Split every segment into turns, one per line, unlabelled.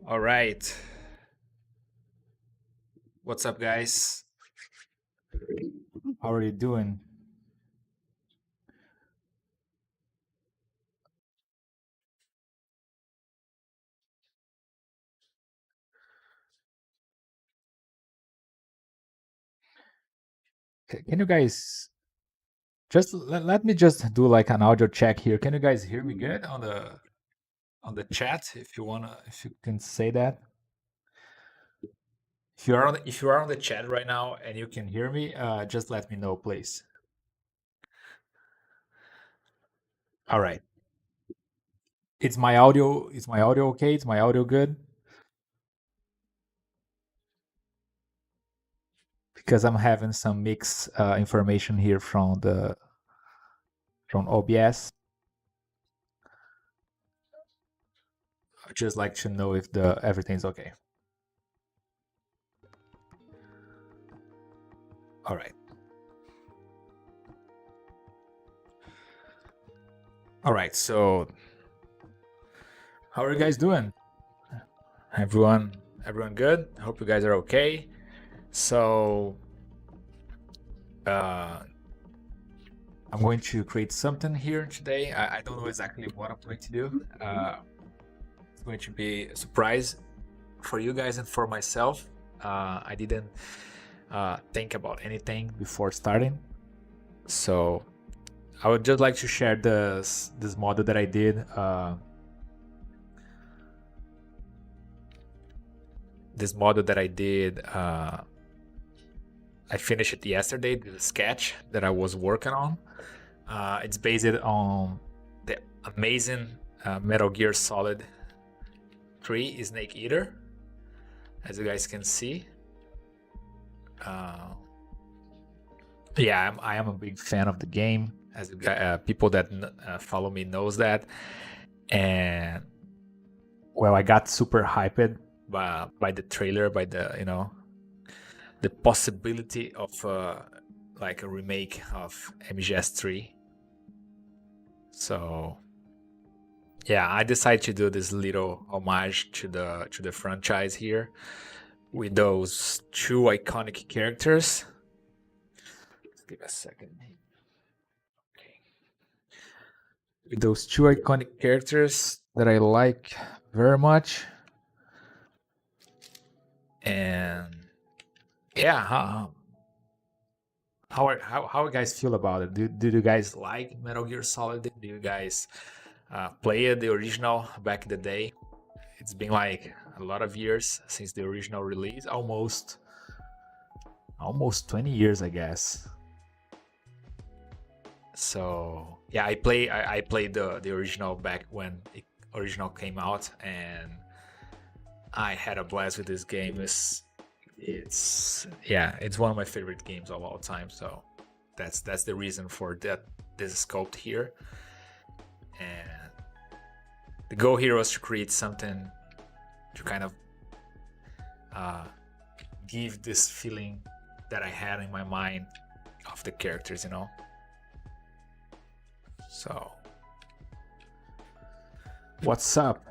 All right. What's up, guys? How are you doing? Can you guys just let me just do like an audio check here? Can you guys hear me good on the chat? If you can say that. If you are on the chat right now and you can hear me, just let me know, please. All right. Is my audio okay? Is my audio good? Because I'm having some mixed information here from OBS. I'd just like to know if the everything's okay. All right. All right. So, how are you guys doing? Everyone good? I hope you guys are okay. So, I'm going to create something here today. I don't know exactly what I'm going to do. It's going to be a surprise for you guys and for myself. I didn't think about anything before starting, so I would just like to share this model that I did. This model that I did. I finished it yesterday. The sketch that I was working on. It's based on the amazing Metal Gear Solid 3 Snake Eater, as you guys can see. Yeah, I am a big fan of the game, as people that follow me knows that. And well, I got super hyped by the trailer, by the the possibility of like a remake of MGS3. So yeah, I decided to do this little homage to the franchise here with those two iconic characters. Let's give a second. Okay. With those two iconic characters that I like very much. And yeah, how you guys feel about it? Do you guys like Metal Gear Solid? Do you guys play it, the original, back in the day? It's been like a lot of years since the original release, almost 20 years, I guess. So yeah, I played the original back when the original came out, and I had a blast with this game. It's one of my favorite games of all time. So that's the reason for this sculpt here. And the goal here was to create something to kind of give this feeling that I had in my mind of the characters, So, what's up,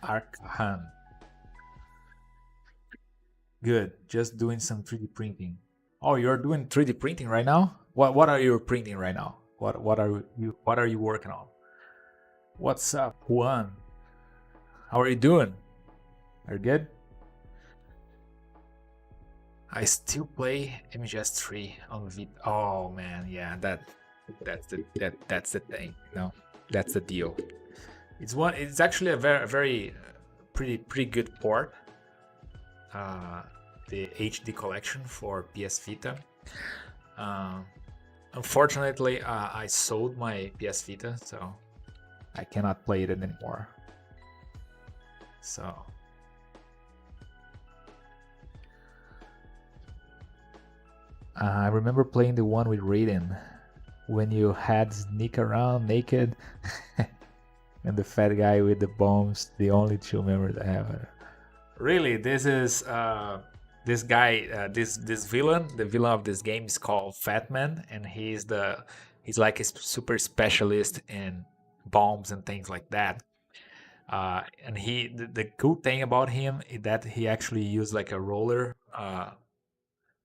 Arkhan? Good. Just doing some 3D printing. Oh, you're doing 3D printing right now? What are you printing right now? What are you working on? What's up, Juan? How are you doing? Are you good? I still play MGS3 on Vita. Oh man, yeah, that's the thing, That's the deal. It's actually a very pretty good port. The HD collection for PS Vita. Unfortunately, I sold my PS Vita, so I cannot play it anymore. So I remember playing the one with Raiden when you had sneak around naked and the fat guy with the bombs. The only two memories I have. Really, this is this guy, this villain. The villain of this game is called Fat Man, and he's like a super specialist in bombs and things like that. And the cool thing about him is that he actually used like a roller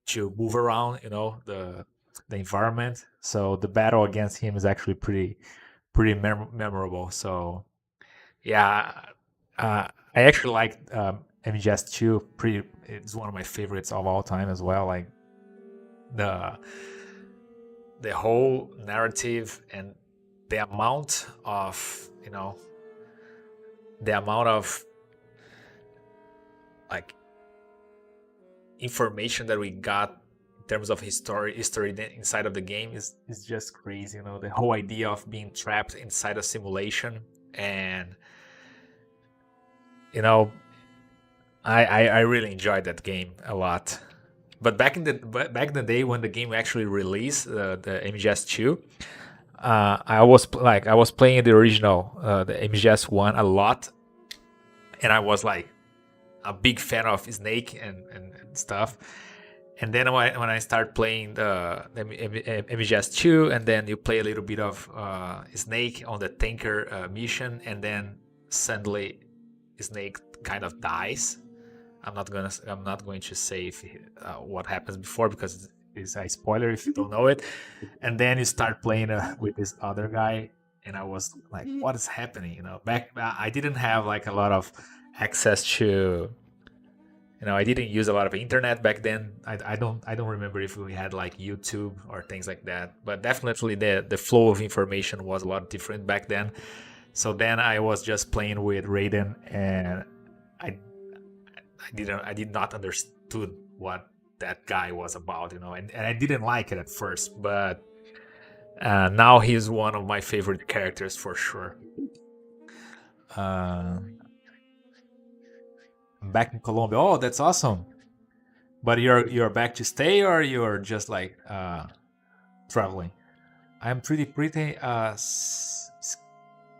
to move around, the environment. So the battle against him is actually pretty memorable. So yeah, I actually like MGS 2. It's one of my favorites of all time as well. Like the the whole narrative and the amount of the amount of like information that we got in terms of history inside of the game is just crazy. The whole idea of being trapped inside a simulation, and I really enjoyed that game a lot. But back in the day when the game actually released, the MGS2, I was playing the original, the MGS1 a lot, and I was like a big fan of Snake and stuff. And then when I start playing the MGS2, and then you play a little bit of Snake on the tanker mission, and then suddenly Snake kind of dies. I'm not going to say what happens before, because it's a spoiler if you don't know it. And then you start playing with this other guy, and I was like, what is happening? Back I didn't have like a lot of access to. I didn't use a lot of internet back then. I don't remember if we had like YouTube or things like that. But definitely the flow of information was a lot different back then. So then I was just playing with Raiden, and I did not understood what that guy was about, and I didn't like it at first, but now he's one of my favorite characters for sure. I'm back in Colombia. Oh, that's awesome! But you're back to stay, or you're just like traveling? I'm pretty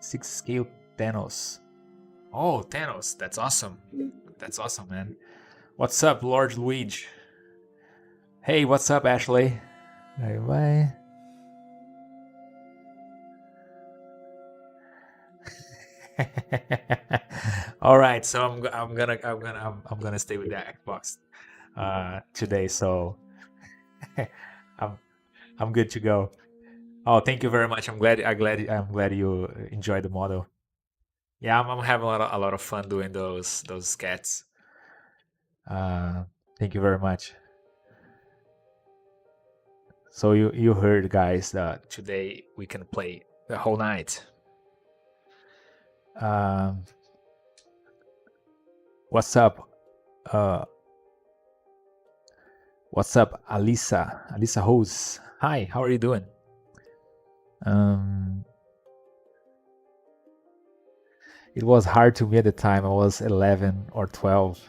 six scale Thanos. Oh, Thanos, that's awesome. That's awesome, man. What's up, Lord Luigi? Hey, what's up, Ashley? Bye bye. All right, so I'm gonna stay with the Xbox today. So I'm good to go. Oh, thank you very much. I'm glad you enjoyed the model. Yeah, I'm having a lot of fun doing those skets. Uh, Thank you very much. So you heard, guys, that today we can play the whole night. Um, what's up? What's up, Alisa? Alisa Hose. Hi, how are you doing? It was hard to me at the time. I was 11 or 12.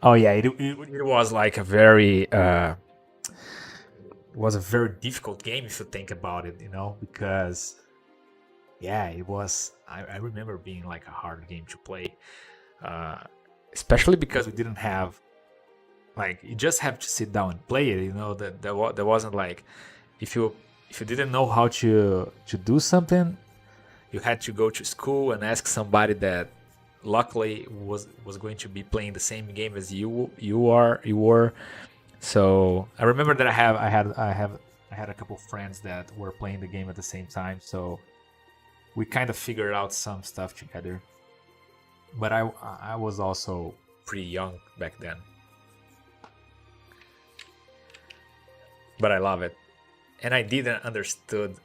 Oh yeah, it was like a very difficult game if you think about it, because yeah, it was. I remember being like a hard game to play, especially because we didn't have like you just have to sit down and play it. There wasn't like if you didn't know how to do something, you had to go to school and ask somebody that luckily was going to be playing the same game as you were. So I remember that I had a couple friends that were playing the game at the same time, so we kind of figured out some stuff together. But I was also pretty young back then. But I love it. And I didn't understood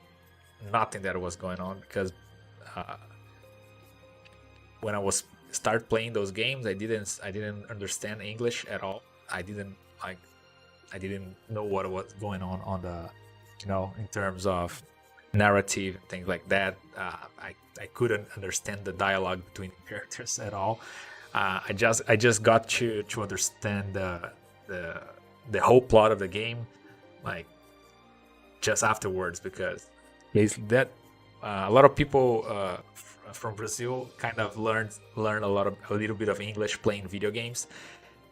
nothing that was going on, because when I was start playing those games, I didn't understand English at all. I didn't know what was going on the in terms of narrative, things like that. I couldn't understand the dialogue between characters at all. I just got to understand the whole plot of the game, like just afterwards, because that a lot of people from Brazil kind of learn a little bit of English playing video games,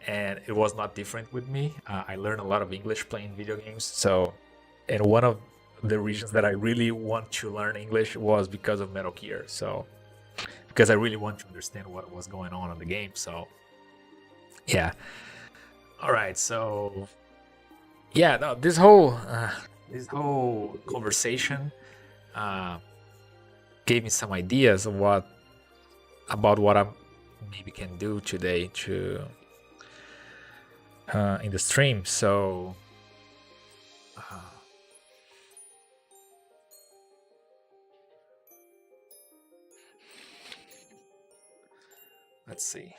and it was not different with me. I learned a lot of English playing video games. So, and one of the reasons that I really want to learn English was because of Metal Gear. So because I really want to understand what was going on in the game. So yeah. All right. So yeah, no, this whole conversation gave me some ideas of what I maybe can do today to in the stream. So let's see.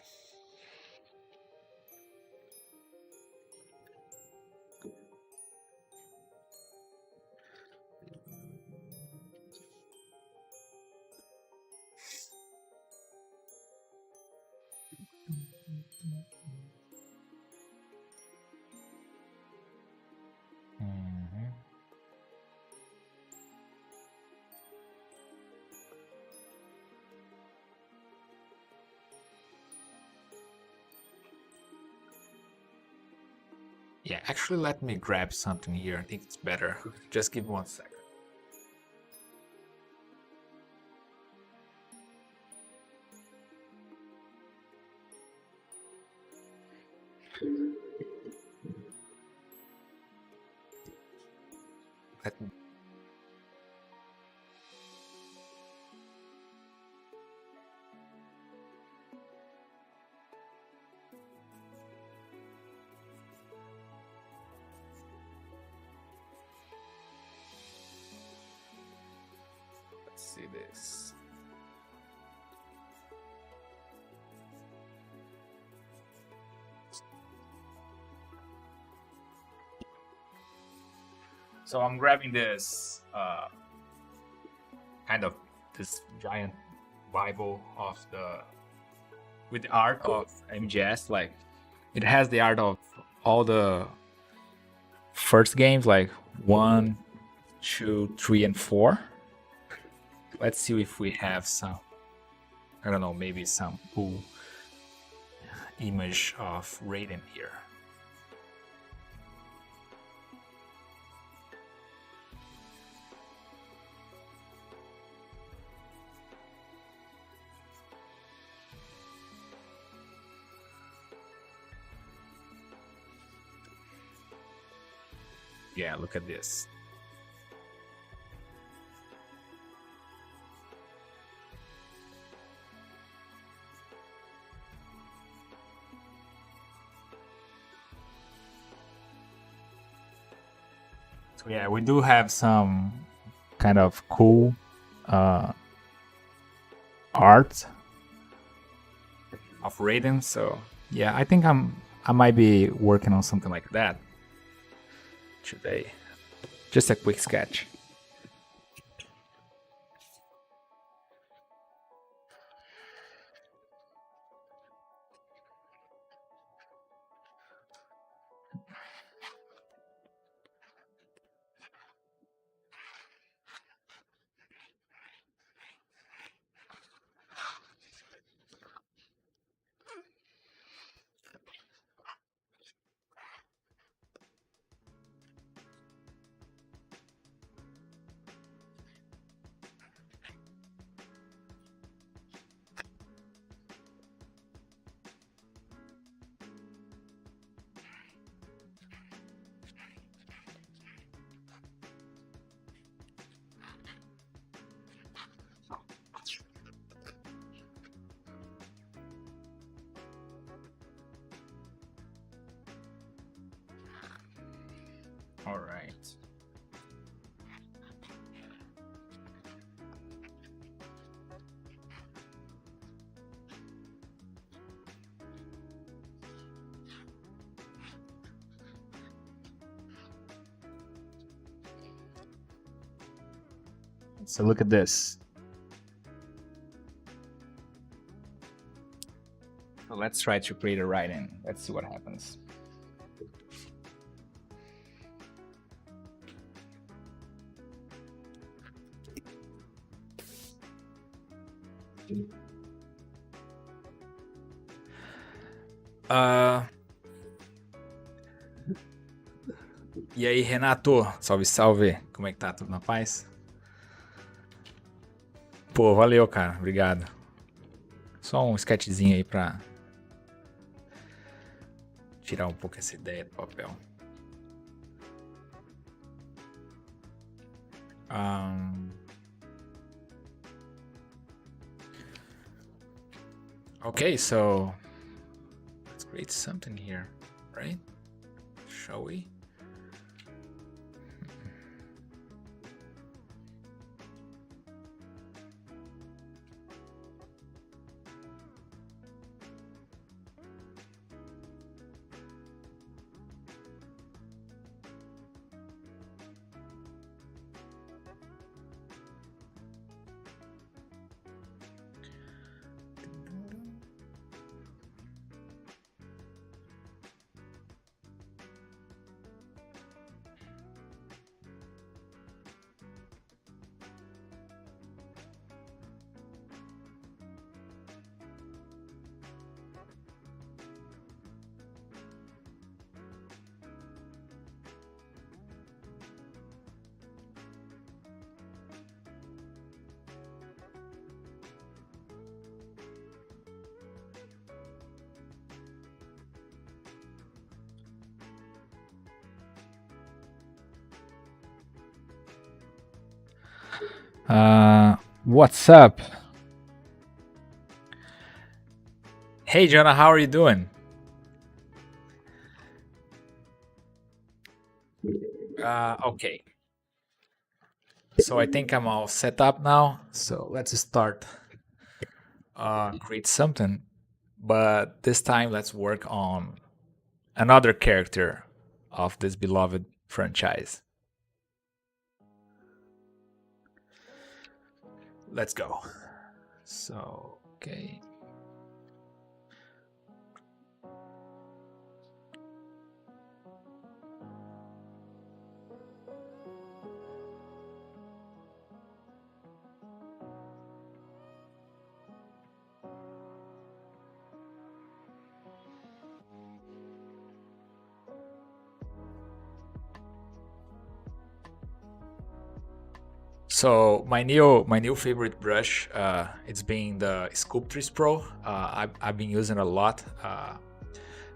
Mhm. Yeah, actually, let me grab something here. I think it's better. Just give me 1 second. Let me... Let's see this. So I'm grabbing this kind of this giant Bible of with the art of MGS. Like it has the art of all the first games, like 1, 2, 3, and 4. Let's see if we have some, I don't know, maybe some cool image of Raiden here. Yeah, look at this. So yeah, we do have some kind of cool art of Raiden. So yeah, I think I might be working on something like that today. Just a quick sketch. All right. So look at this. So let's try to create a Raiden. Let's see what happens. E aí, Renato? Salve, salve. Como é que tá? Tudo na paz? Pô, valeu, cara. Obrigado. Só um sketchzinho aí pra tirar um pouco essa ideia do papel. Okay, so let's create something here, right? Shall we? What's up? Hey, Jonah, how are you doing? Okay. So I think I'm all set up now. So let's start. Create something, but this time let's work on another character of this beloved franchise. Let's go. So, okay. So my new favorite brush, it's being the Sculptris Pro. I've been using a lot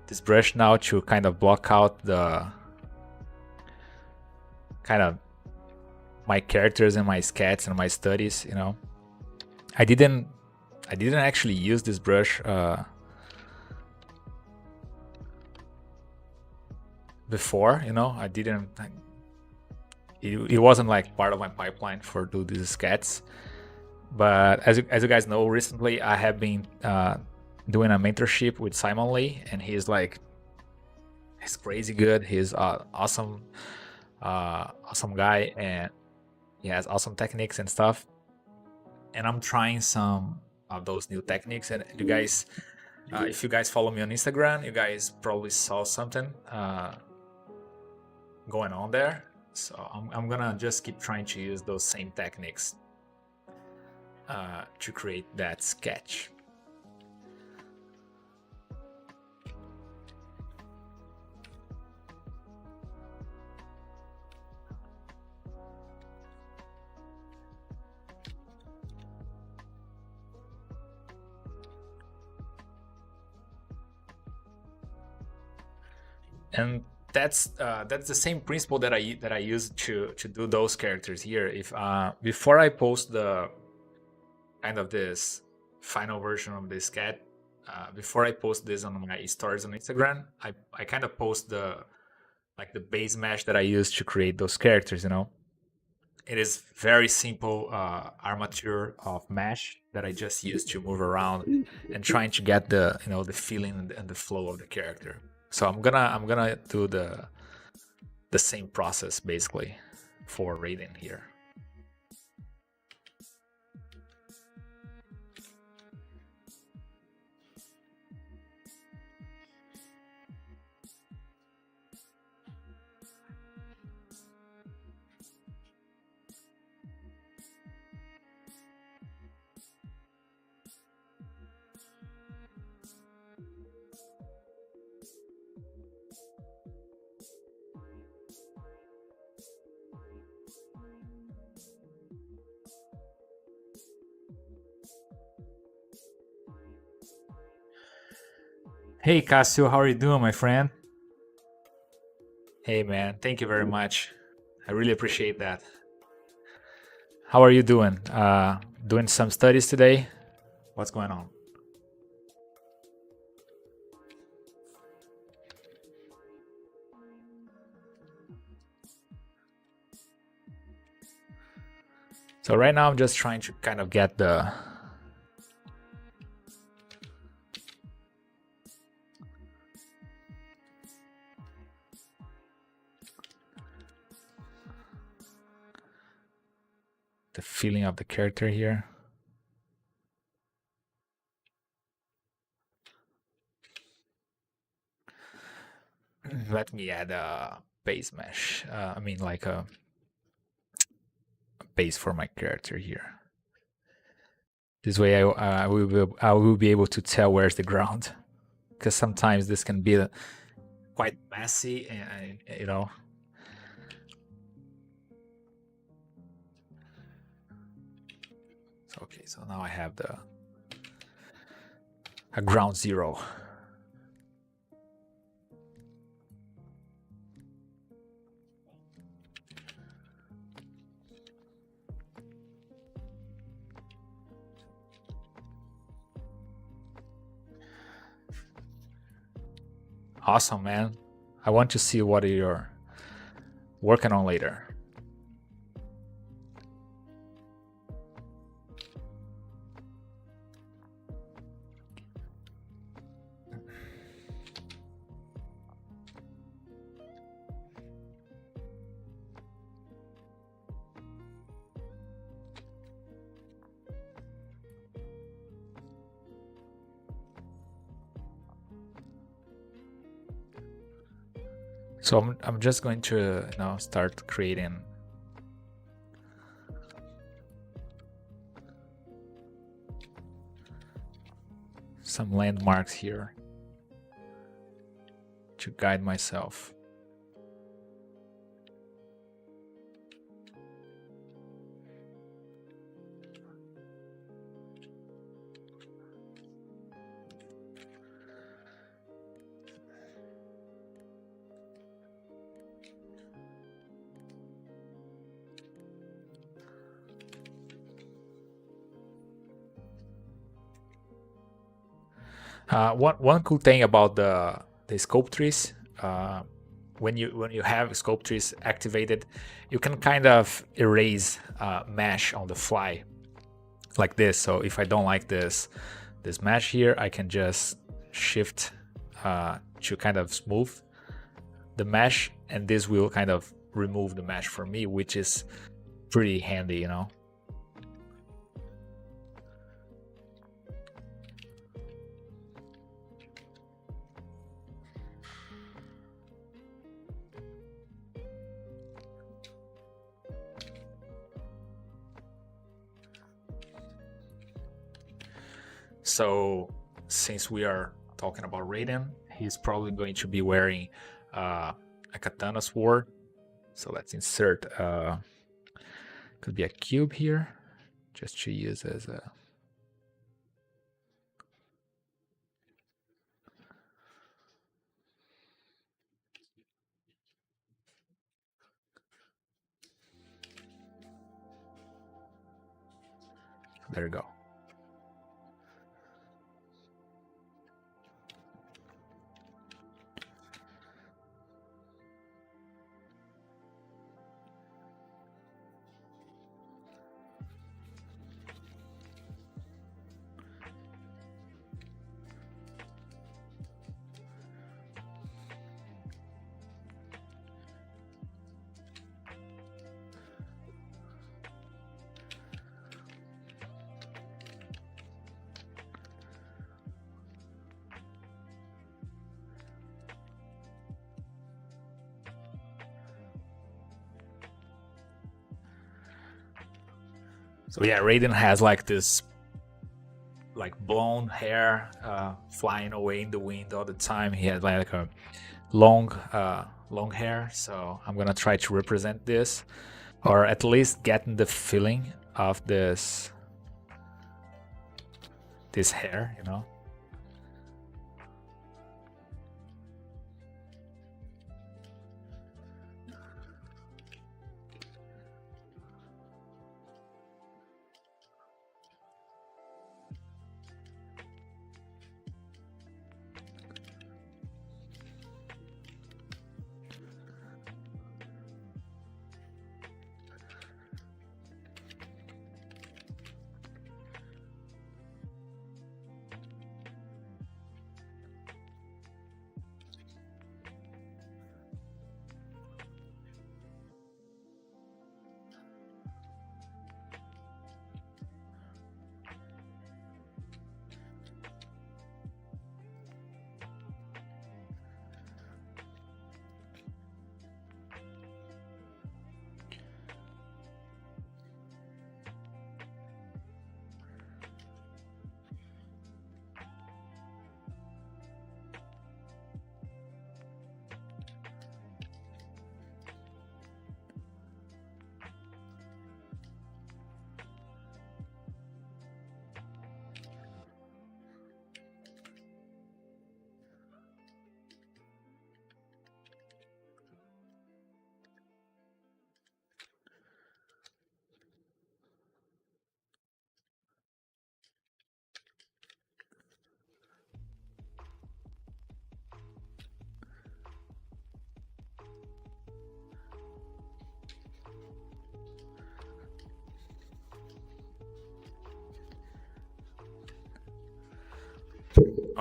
this brush now to kind of block out the kind of my characters and my sketches and my studies. You know, I didn't actually use this brush before. You know, I didn't. It wasn't like part of my pipeline for do these sketches. But as you guys know, recently I have been doing a mentorship with Simon Lee, and he's crazy good. He's awesome guy, and he has awesome techniques and stuff. And I'm trying some of those new techniques. And you guys, if you guys follow me on Instagram, you guys probably saw something going on there. So I'm gonna just keep trying to use those same techniques to create that sketch. And that's the same principle that I use to do those characters here. If before I post the kind of this final version of this sketch, before I post this on my stories on Instagram, I kind of post the base mesh that I use to create those characters. You know, it is very simple armature of mesh that I just use to move around and trying to get the the feeling and the flow of the character. So I'm gonna do the same process basically for Raiden here. Hey Cassio, how are you doing, my friend? Hey man, thank you very much. I really appreciate that. How are you doing? Doing some studies today? What's going on? So right now I'm just trying to kind of get the feeling of the character here. Let me add a base mesh. I mean like a base for my character here. This way I will be able to tell where's the ground. Because sometimes this can be quite messy and you know. So, okay, so now I have a ground zero. Awesome, man. I want to see what you're working on later. So I'm just going to now start creating some landmarks here to guide myself. One cool thing about the sculptures, when you have sculptures activated, you can kind of erase mesh on the fly, like this. So if I don't like this mesh here, I can just shift to kind of smooth the mesh, and this will kind of remove the mesh for me, which is pretty handy, you know. So since we are talking about Raiden, he's probably going to be wearing a katana sword. So let's insert could be a cube here, just to use as a there you go. So yeah, Raiden has like this like blonde hair flying away in the wind all the time. He has like a long hair, so I'm gonna try to represent this, or at least getting the feeling of this hair, you know.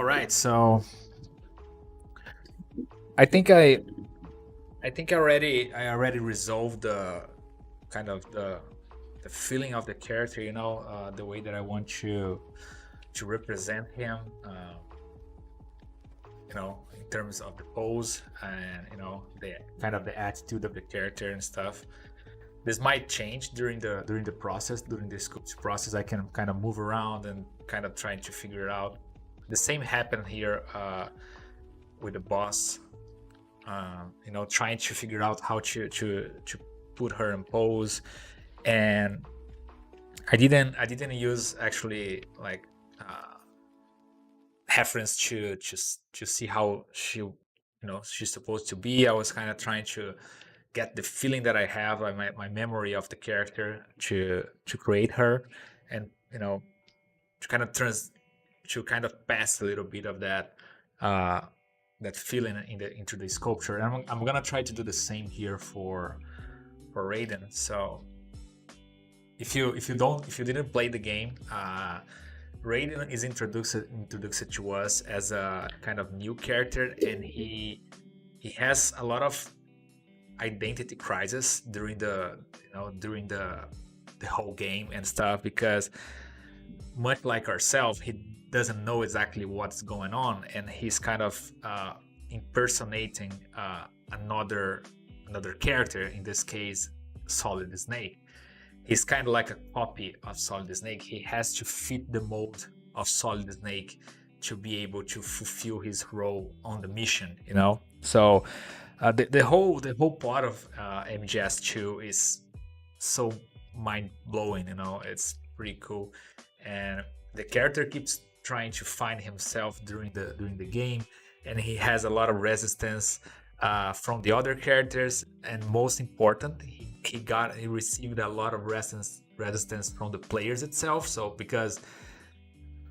All right, so I think I already resolved the kind of the feeling of the character, you know, the way that I want to represent him, you know, in terms of the pose and, you know, the kind of the attitude of the character and stuff. This might change during the process, during the sculpt process. I can kind of move around and kind of trying to figure it out. The same happened here with the boss. You know, trying to figure out how to put her in pose, and I didn't use actually like reference to see how she, you know, she's supposed to be. I was kind of trying to get the feeling that I have, my memory of the character to create her, and, you know, to kind of pass a little bit of that that feeling into the sculpture. And I'm gonna try to do the same here for Raiden. So if you didn't play the game, Raiden is introduced to us as a kind of new character, and he has a lot of identity crisis during the whole game and stuff, because much like ourselves, he doesn't know exactly what's going on, and he's kind of impersonating another character, in this case Solid Snake. He's kind of like a copy of Solid Snake. He has to fit the mold of Solid Snake to be able to fulfill his role on the mission, you know. So the whole part of MGS2 is so mind-blowing, you know. It's pretty cool, and the character keeps trying to find himself during the game, and he has a lot of resistance from the other characters, and most important, he received a lot of resistance from the players itself. So because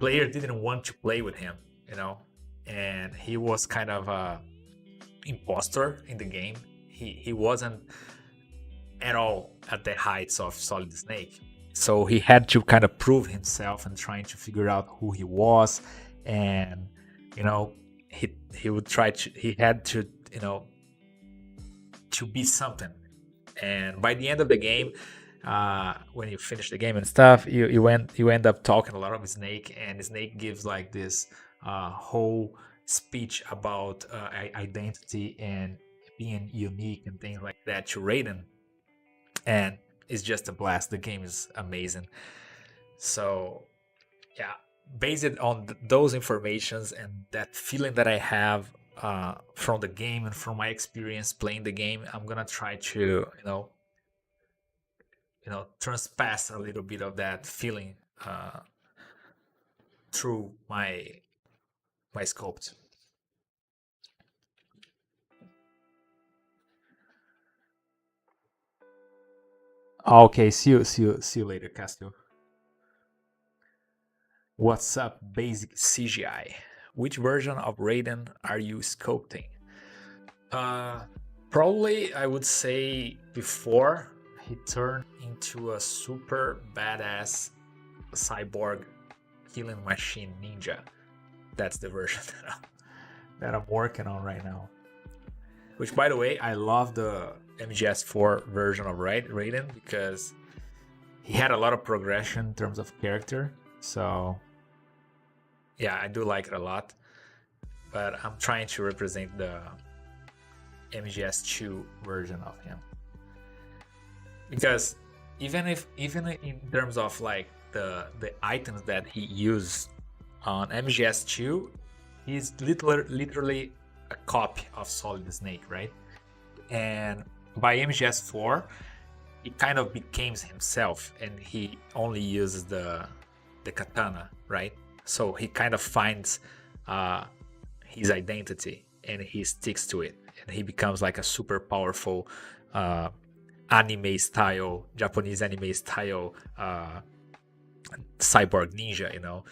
players didn't want to play with him, you know, and he was kind of a imposter in the game. He wasn't at all at the heights of Solid Snake, so he had to kind of prove himself and trying to figure out who he was. And, you know, he had to, you know, to be something. And by the end of the game, when you finish the game and stuff, you end up talking a lot of Snake, and Snake gives like this whole speech about identity and being unique and things like that to Raiden, and it's just a blast. The game is amazing. So yeah, based on those informations and that feeling that I have from the game and from my experience playing the game, I'm gonna try to, you know, transpass a little bit of that feeling through my sculpt. Okay, see you later, Castle. What's up, basic CGI? Which version of Raiden are you sculpting? Probably I would say before he turned into a super badass cyborg killing machine ninja. That's the version that I'm working on right now. Which, by the way, I love the MGS4 version of Raiden, because he had a lot of progression in terms of character. So yeah, I do like it a lot. But I'm trying to represent the MGS2 version of him, because even in terms of like the items that he used on MGS2, he's literally a copy of Solid Snake, right? And by MGS4, he kind of became himself, and he only uses the katana, right? So he kind of finds his identity, and he sticks to it, and he becomes like a super powerful Japanese anime style cyborg ninja, you know,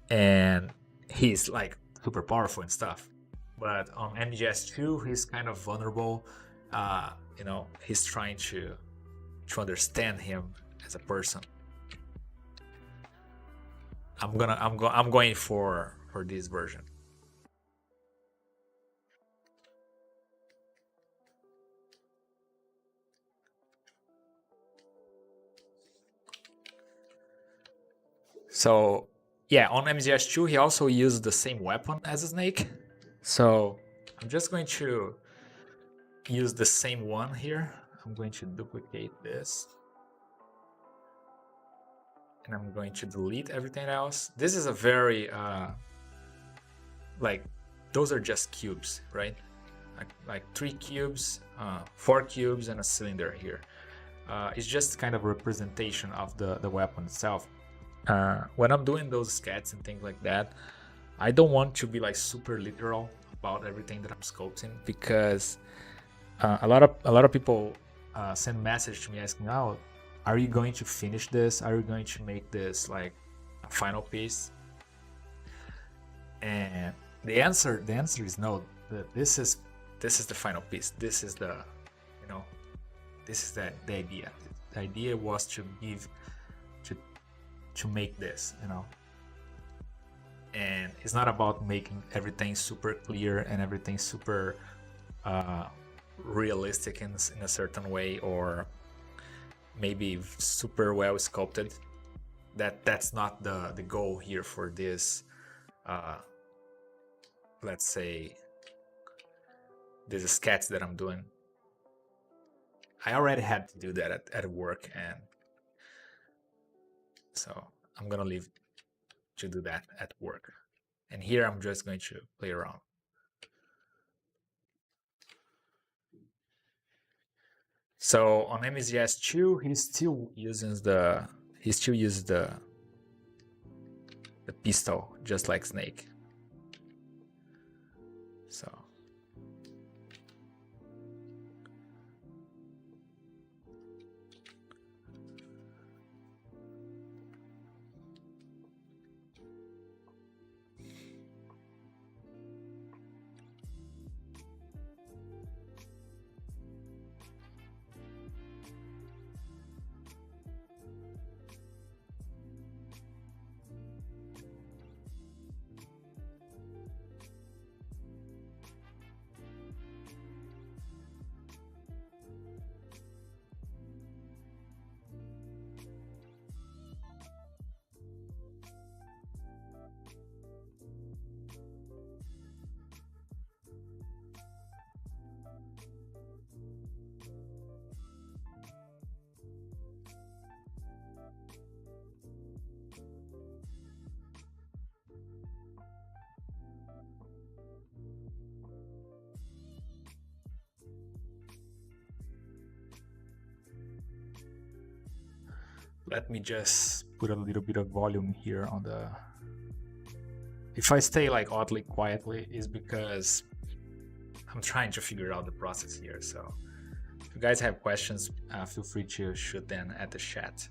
and he's like super powerful and stuff. But on MGS2, he's kind of vulnerable. You know, he's trying to understand him as a person. I'm going for for this version. So yeah, on MZS2 he also used the same weapon as a snake. So I'm just going to use the same one here. I'm going to duplicate this. And I'm going to delete everything else. This is a very, like, those are just cubes, right? Like 3 cubes, 4 cubes, and a cylinder here. It's just kind of a representation of the weapon itself. When I'm doing those sketches and things like that, I don't want to be like super literal about everything that I'm sculpting, because a lot of people send message to me asking, "Oh, are you going to finish this? Are you going to make this like a final piece?" And the answer is no. This is the final piece. This is the, you know, this is the idea. The idea was to make this, you know. And it's not about making everything super clear and everything super realistic in a certain way, or maybe super well sculpted. That's not the goal here for this, let's say, this sketch that I'm doing. I already had to do that at work, and so I'm gonna leave to do that at work. And here I'm just going to play around. So on MZS2 he still uses the pistol, just like Snake. So let me just put a little bit of volume here on the... If I stay like oddly quietly, is because I'm trying to figure out the process here. So if you guys have questions, feel free to shoot them at the chat.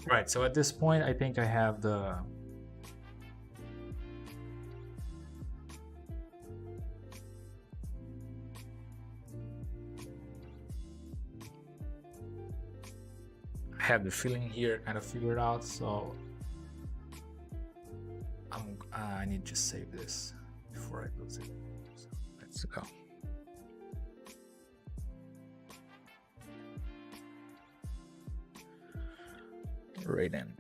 Right, so at this point, I think I have the... I have the feeling here kind of figured out, so I need to save this before I lose it. So let's go. right then.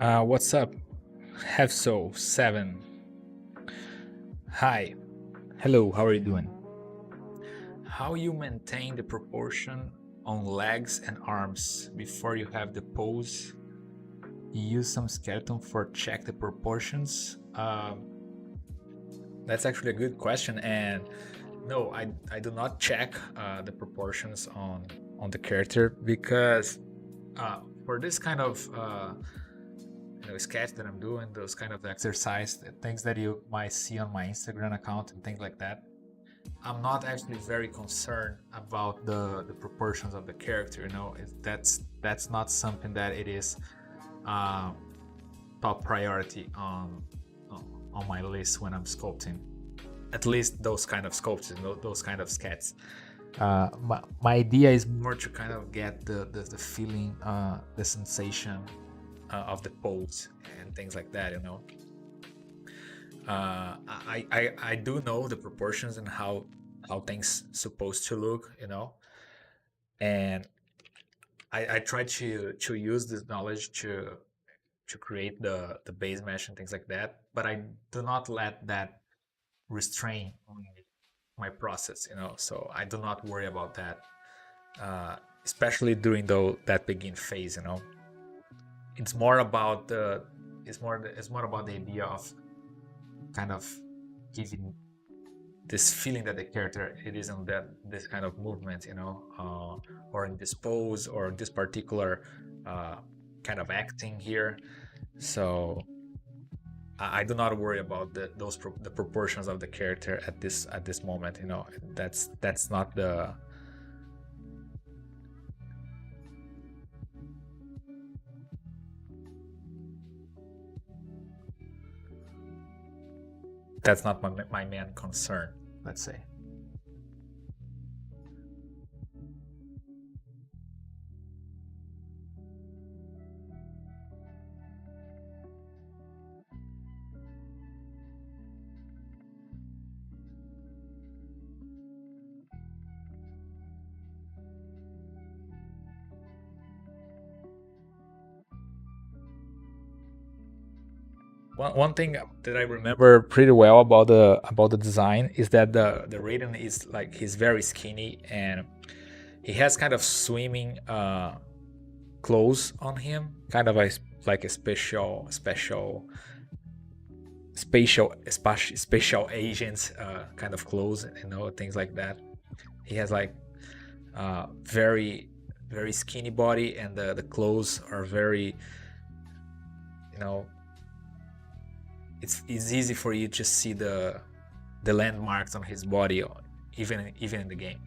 What's up? Have so 7. Hi. Hello, how are you doing? How you maintain the proportion on legs and arms before you have the pose? You use some skeleton for check the proportions? That's actually a good question, and no, I do not check the proportions on the character because for this kind of sketch that I'm doing, those kind of exercise things that you might see on my Instagram account and things like that, I'm not actually very concerned about the proportions of the character. That's not something that it is top priority on my list when I'm sculpting. At least those kind of sculptures, those kind of sketches. My idea is more to kind of get the feeling, the sensation of the pose and things like that. I do know the proportions and how things supposed to look, and I try to use this knowledge to create the base mesh and things like that, but I do not let that restrain my process, so I do not worry about that, especially during that begin phase. It's more about it's more about the idea of kind of giving this feeling that the character it is in this kind of movement, or in this pose or this particular kind of acting here. So I do not worry about the proportions of the character at this moment. That's not my main concern, let's say. One thing that I remember pretty well about the design is that the Raiden is like, he's very skinny, and he has kind of swimming clothes on him, kind of like a special agents kind of clothes, things like that. He has like very skinny body, and the clothes are very, you know, it's easy for you to see the landmarks on his body, even in the game.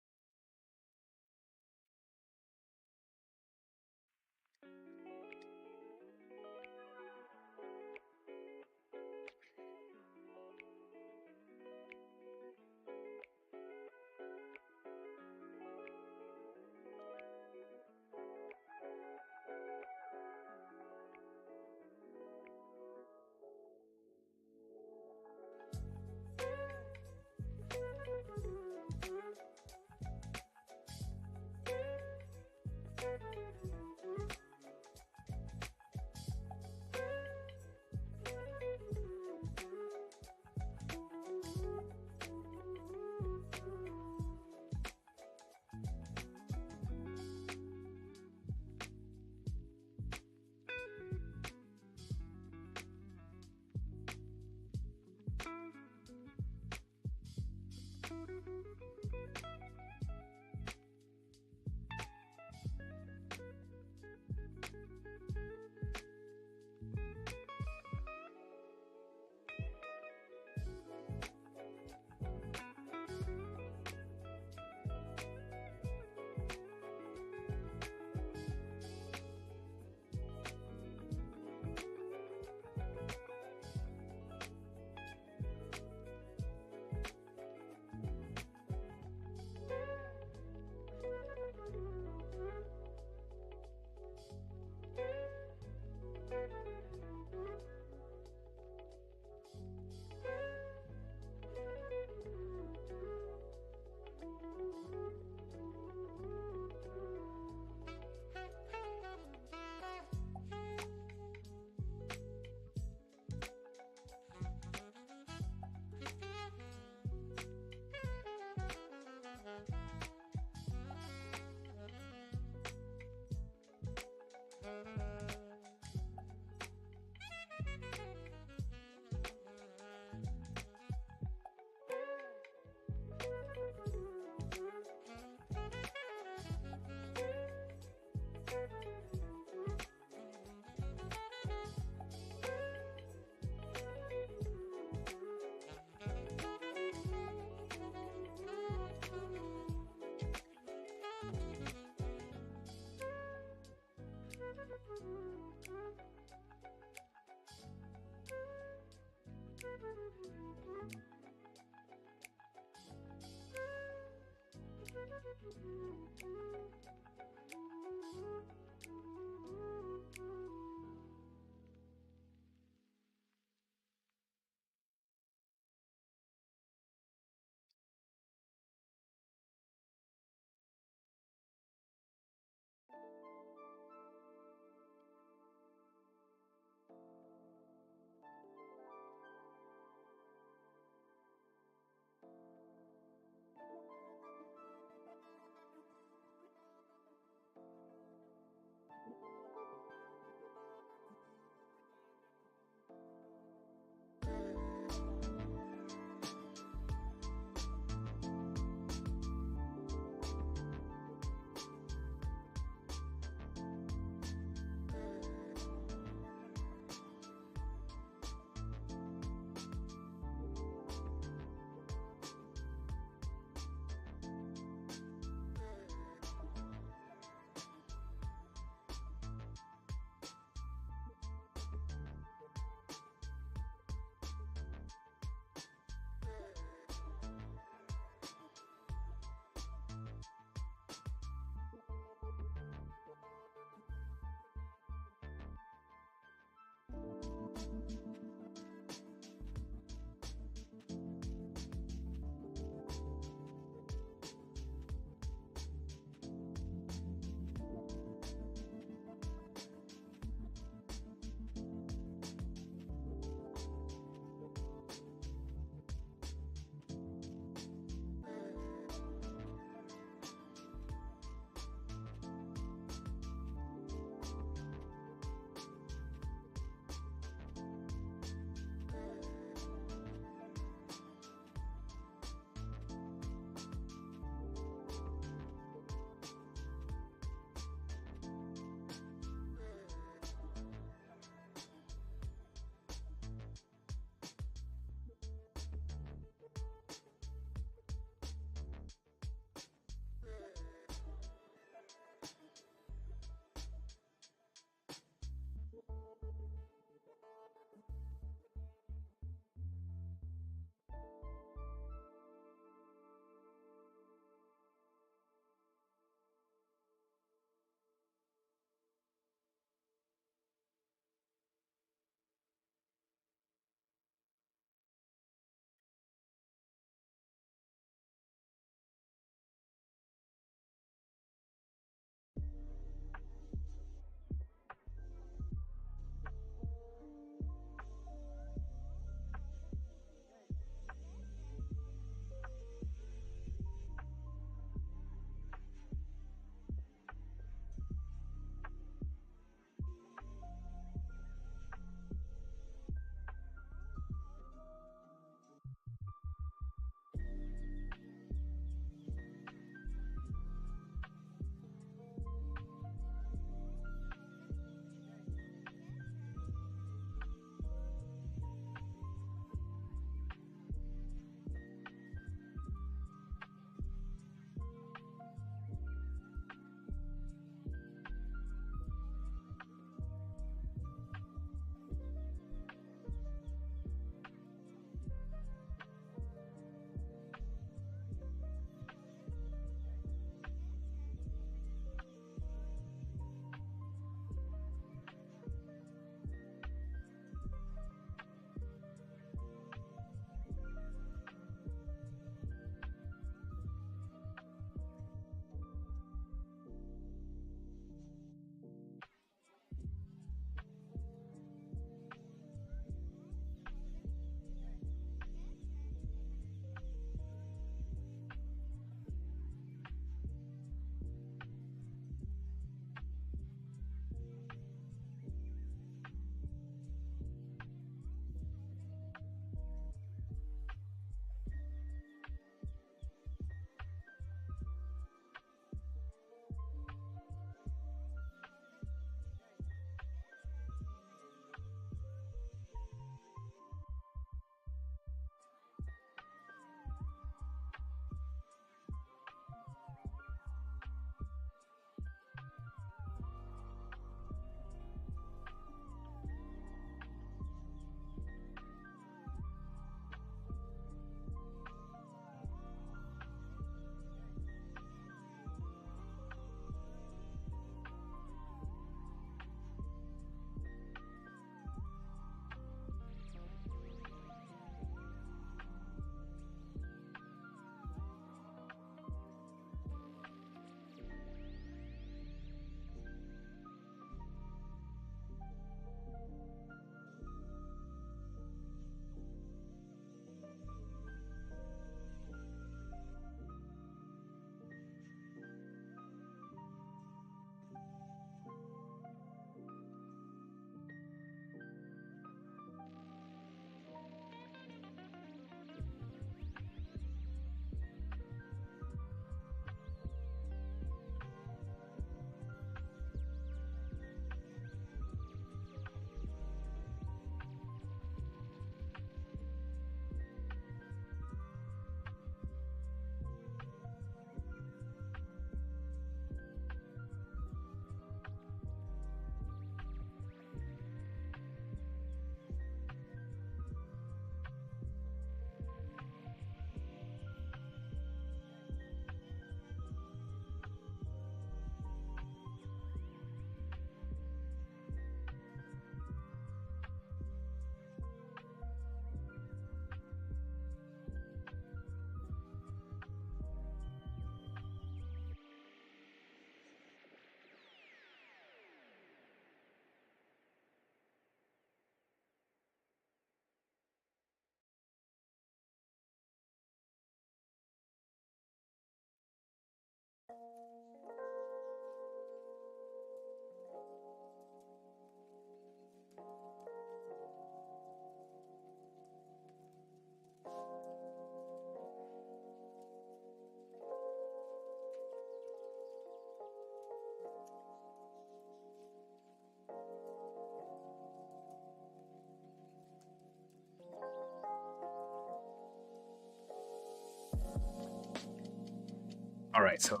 All right, so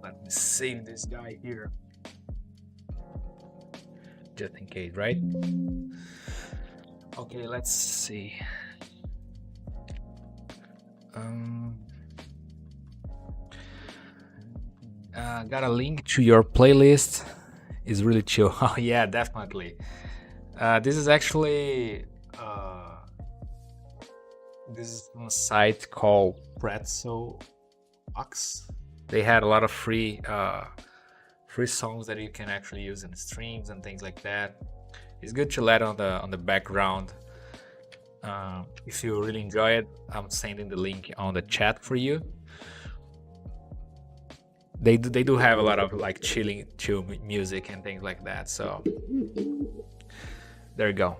let me save this guy here just in case, right? Okay, let's see. Got a link to your playlist. It's really chill. Oh yeah, definitely. This is actually this is on a site called Pretzel Box. They had a lot of free songs that you can actually use in streams and things like that. It's good to let on the background. If you really enjoy it, I'm sending the link on the chat for you. They do have a lot of like chill music and things like that. So there you go.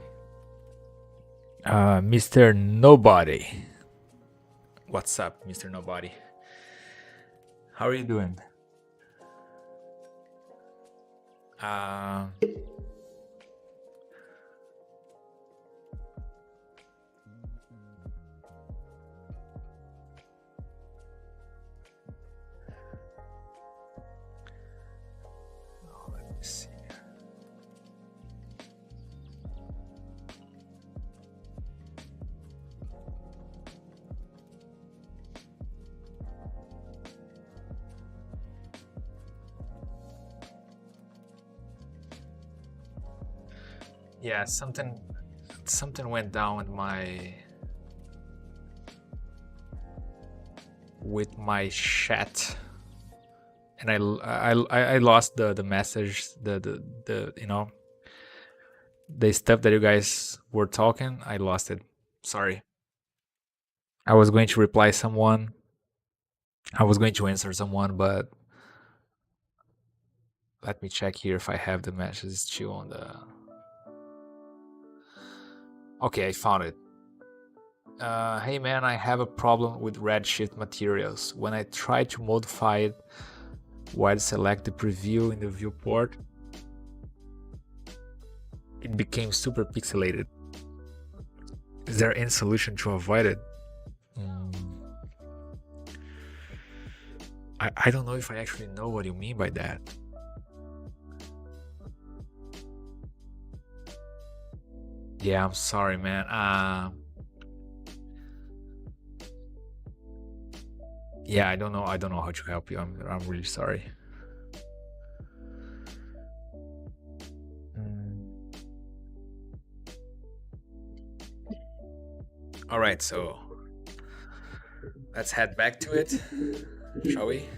Mr. Nobody. What's up, Mr. Nobody? How are you doing? Let me see. Yeah, something went down with my chat, and I lost the message, the you know, the stuff that you guys were talking. I lost it. Sorry. I was going to reply someone. I was going to answer someone, but let me check here if I have the message still on the. Okay, I found it. Hey man, I have a problem with Redshift materials. When I try to modify it while select the preview in the viewport, it became super pixelated. Is there any solution to avoid it? I don't know if I actually know what you mean by that. Yeah, I'm sorry, man. Yeah, I don't know how to help you. I'm really sorry. All right, so let's head back to it, shall we?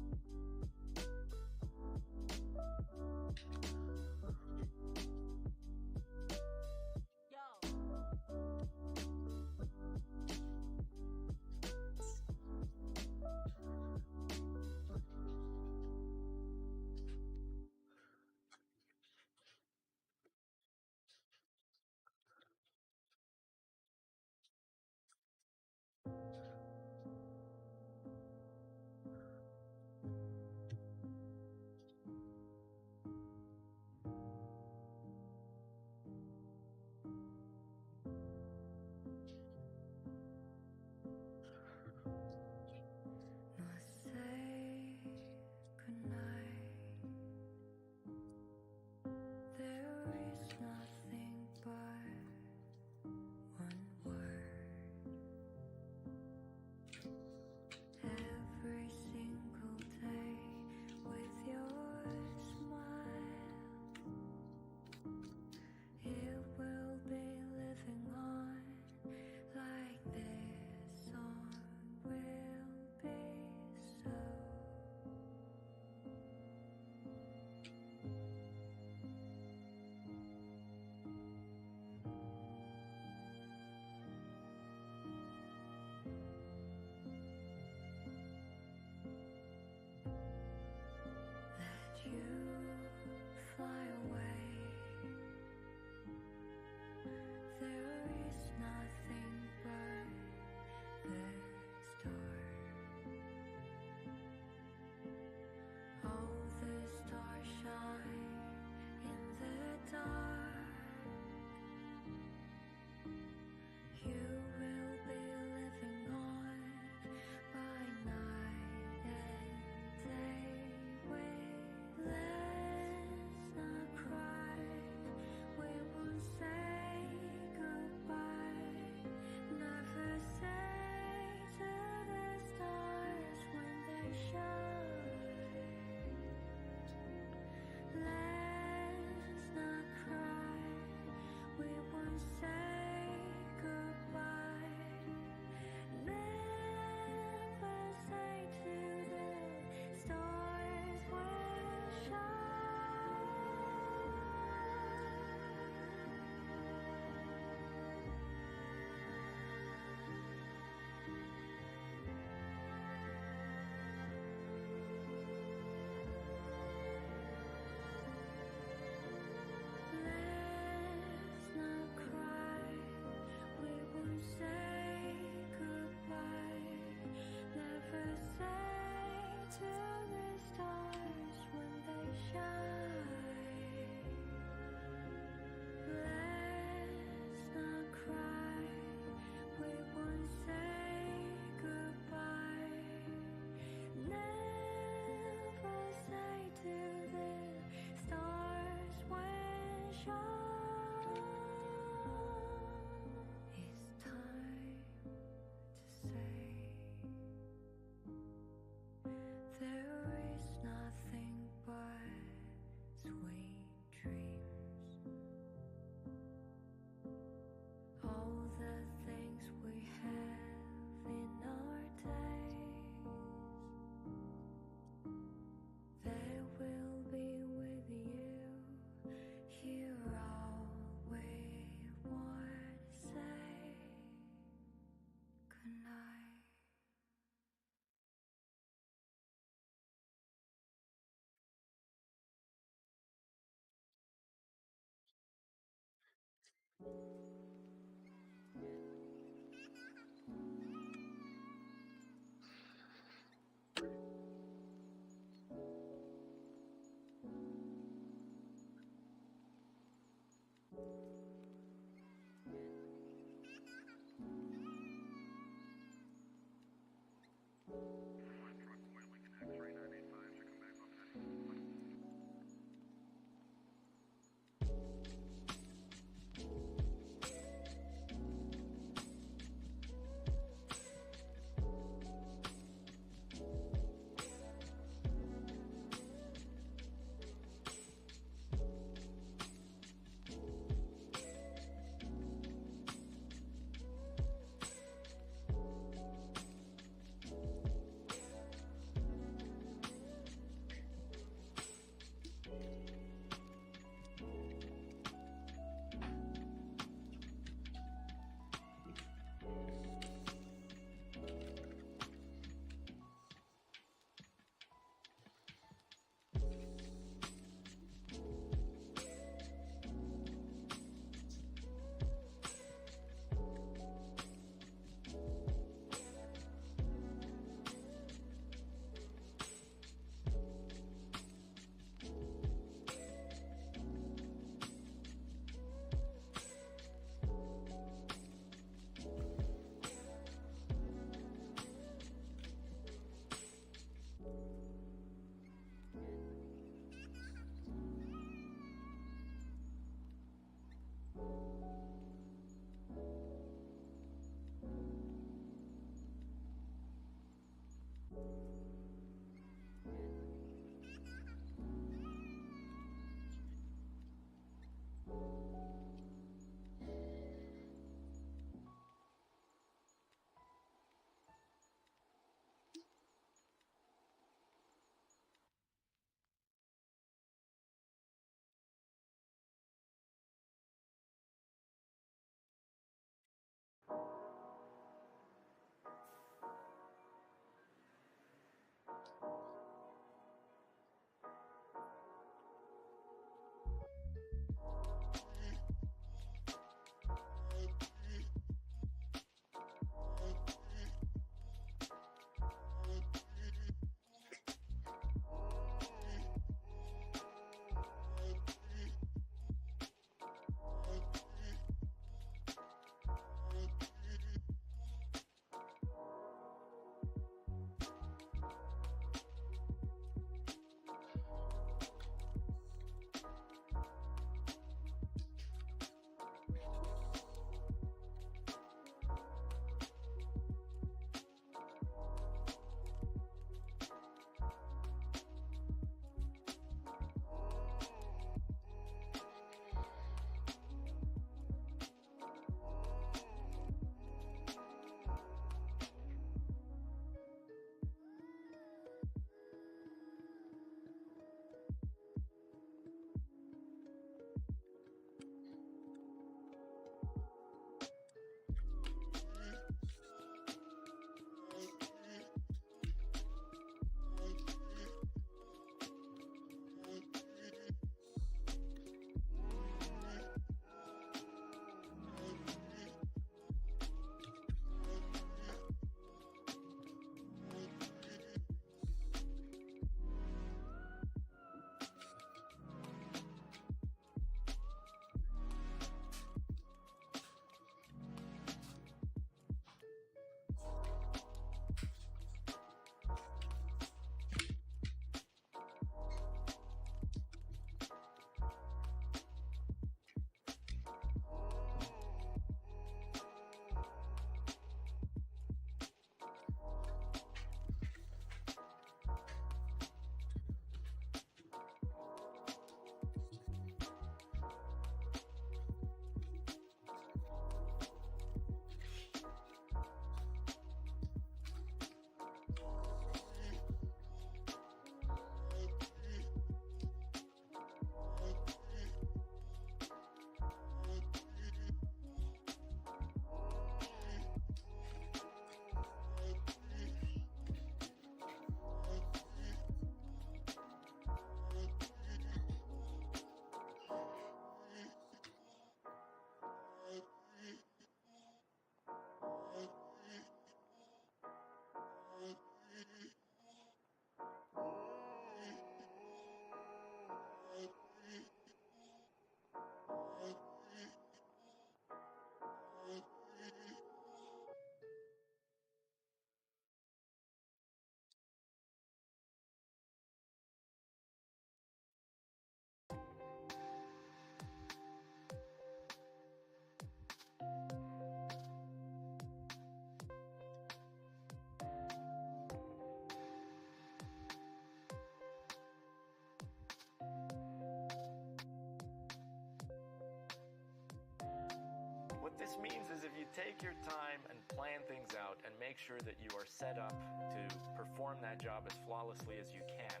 this means is if you take your time and plan things out and make sure that you are set up to perform that job as flawlessly as you can,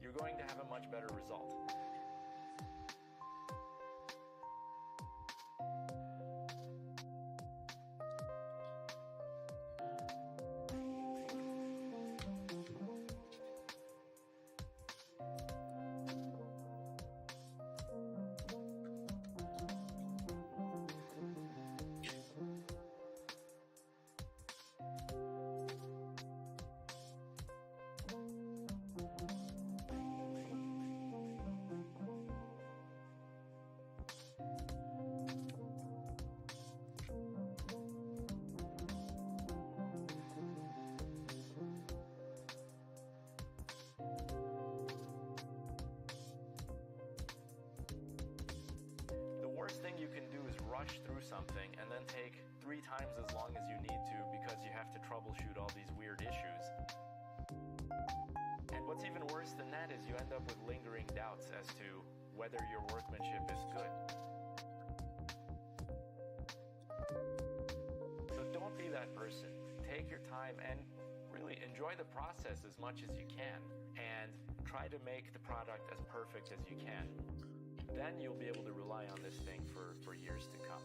you're going to have a much better result. The worst thing you can do is rush through something and then take 3 times as long as you need to because you have to troubleshoot all these weird issues. And what's even worse than that is you end up with lingering doubts as to whether your workmanship is good. So don't be that person. Take your time and really enjoy the process as much as you can and try to make the product as perfect as you can. Then you'll be able to rely on this thing for years to come.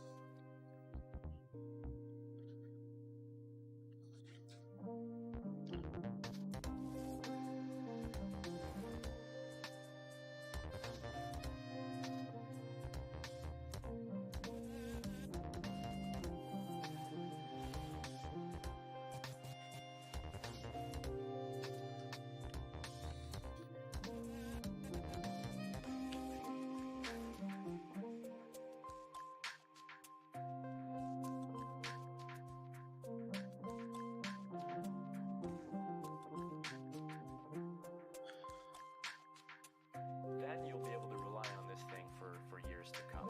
Then you'll be able to rely on this thing for years to come.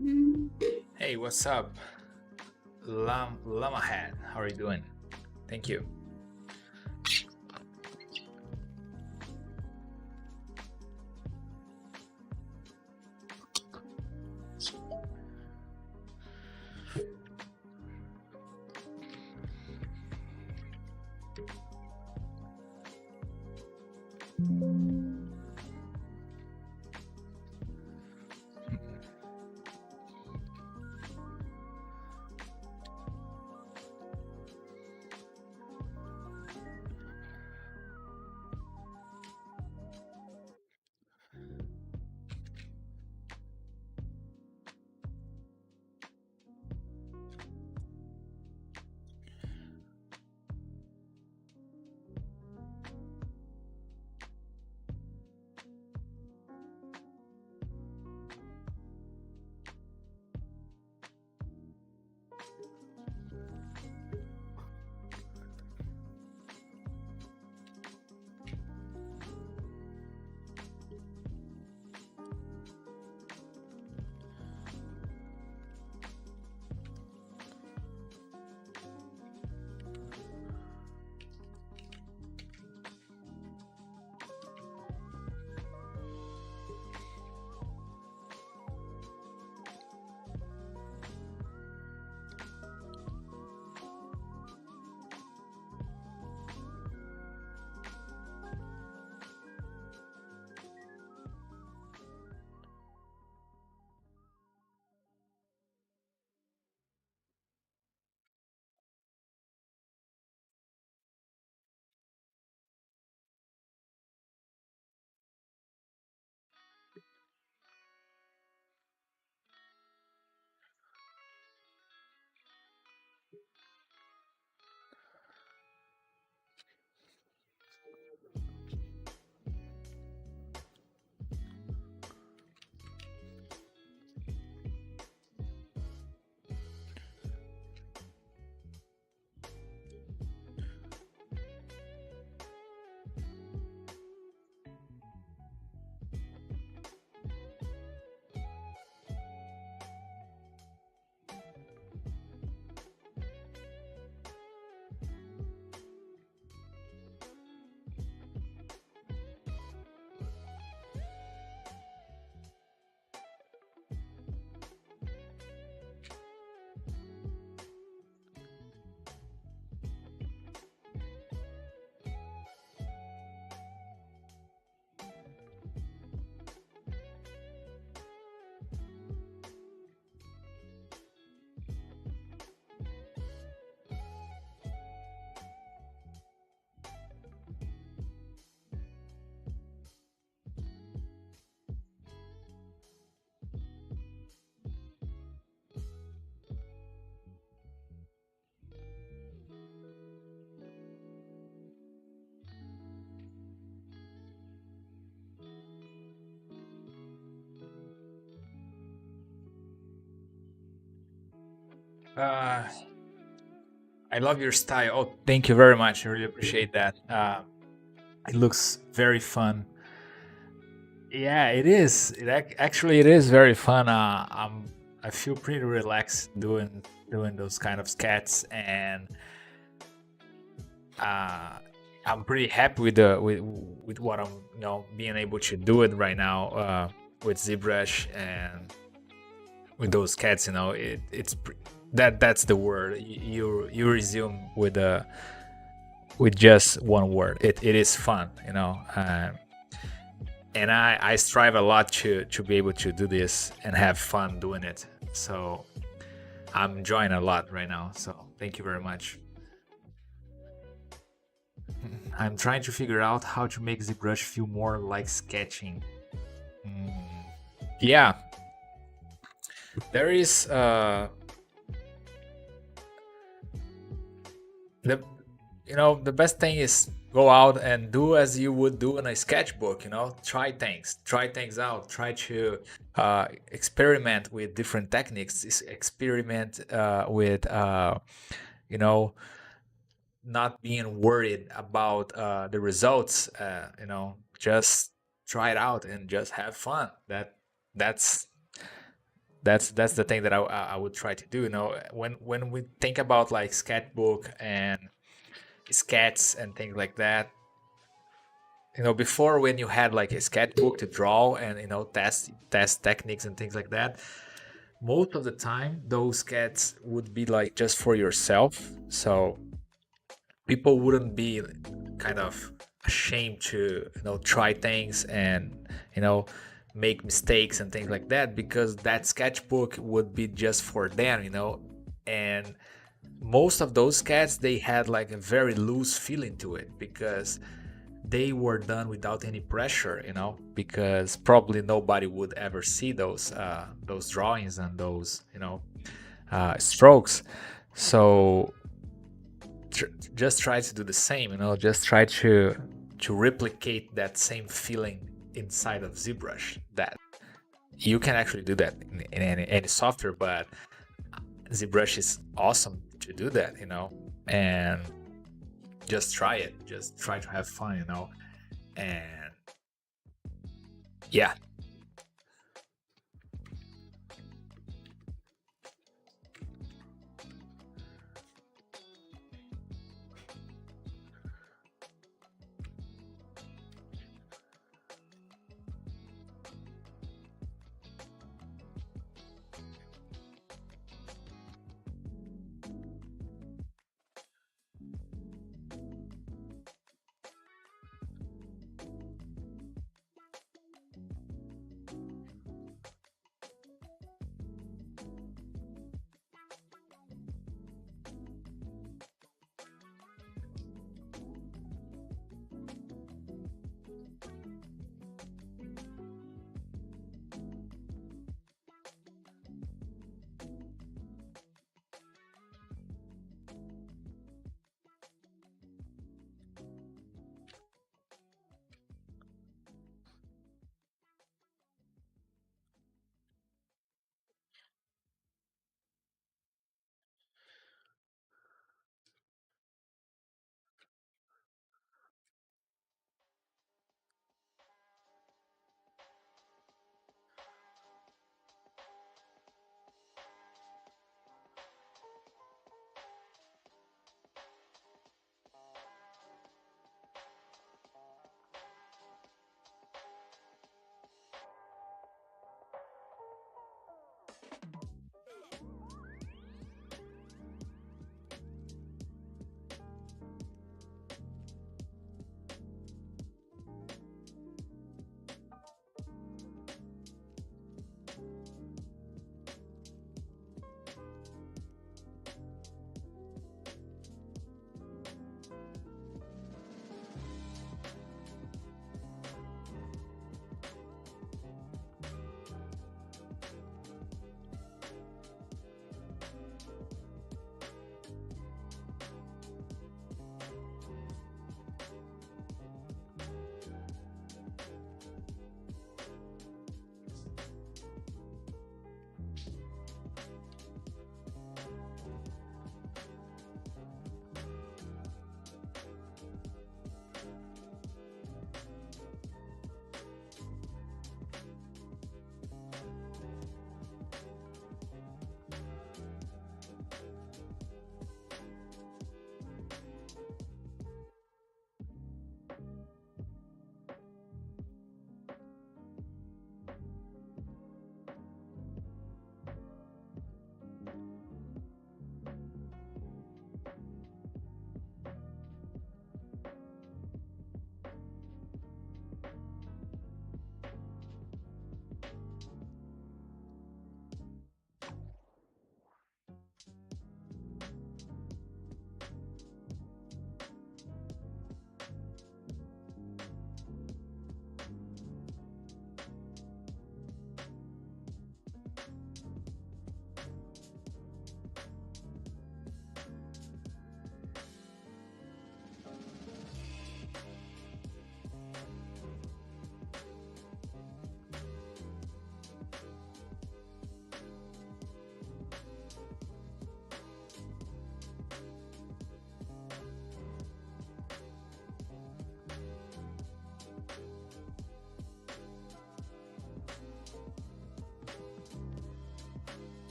Hey, what's up? Llama Head, how are you doing? Thank you. Uh, I love your style. Oh, thank you very much. I really appreciate that. It looks very fun. Yeah, it is. Actually it is very fun. I feel pretty relaxed doing those kind of sketches, and uh, I'm pretty happy with with what I'm being able to do it right now with ZBrush and with those cats. That's the word. You resume with just one word. It is fun, and I strive a lot to be able to do this and have fun doing it. So I'm enjoying a lot right now. So thank you very much. I'm trying to figure out how to make ZBrush feel more like sketching. Mm, yeah, there is the the best thing is go out and do as you would do in a sketchbook. Try things out, try to experiment with different techniques, experiment with you know not being worried about the results. Just try it out and just have fun. That's That's the thing that I would try to do. You know, when we think about like sketchbook and sketches and things like that, you know, before, when you had like a sketchbook to draw and, you know, test techniques and things like that, most of the time those sketches would be like just for yourself, so people wouldn't be kind of ashamed to, you know, try things and, you know, make mistakes and things like that, because that sketchbook would be just for them, you know. And most of those sketches, they had like a very loose feeling to it, because they were done without any pressure, you know, because probably nobody would ever see those drawings and those, you know, strokes. So just try to do the same, you know, just try to replicate that same feeling inside of ZBrush. That you can actually do that in any software, but ZBrush is awesome to do that, you know. And just try it, just try to have fun, you know. And yeah.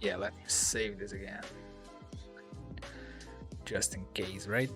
Yeah, let me save this again. Just in case, right?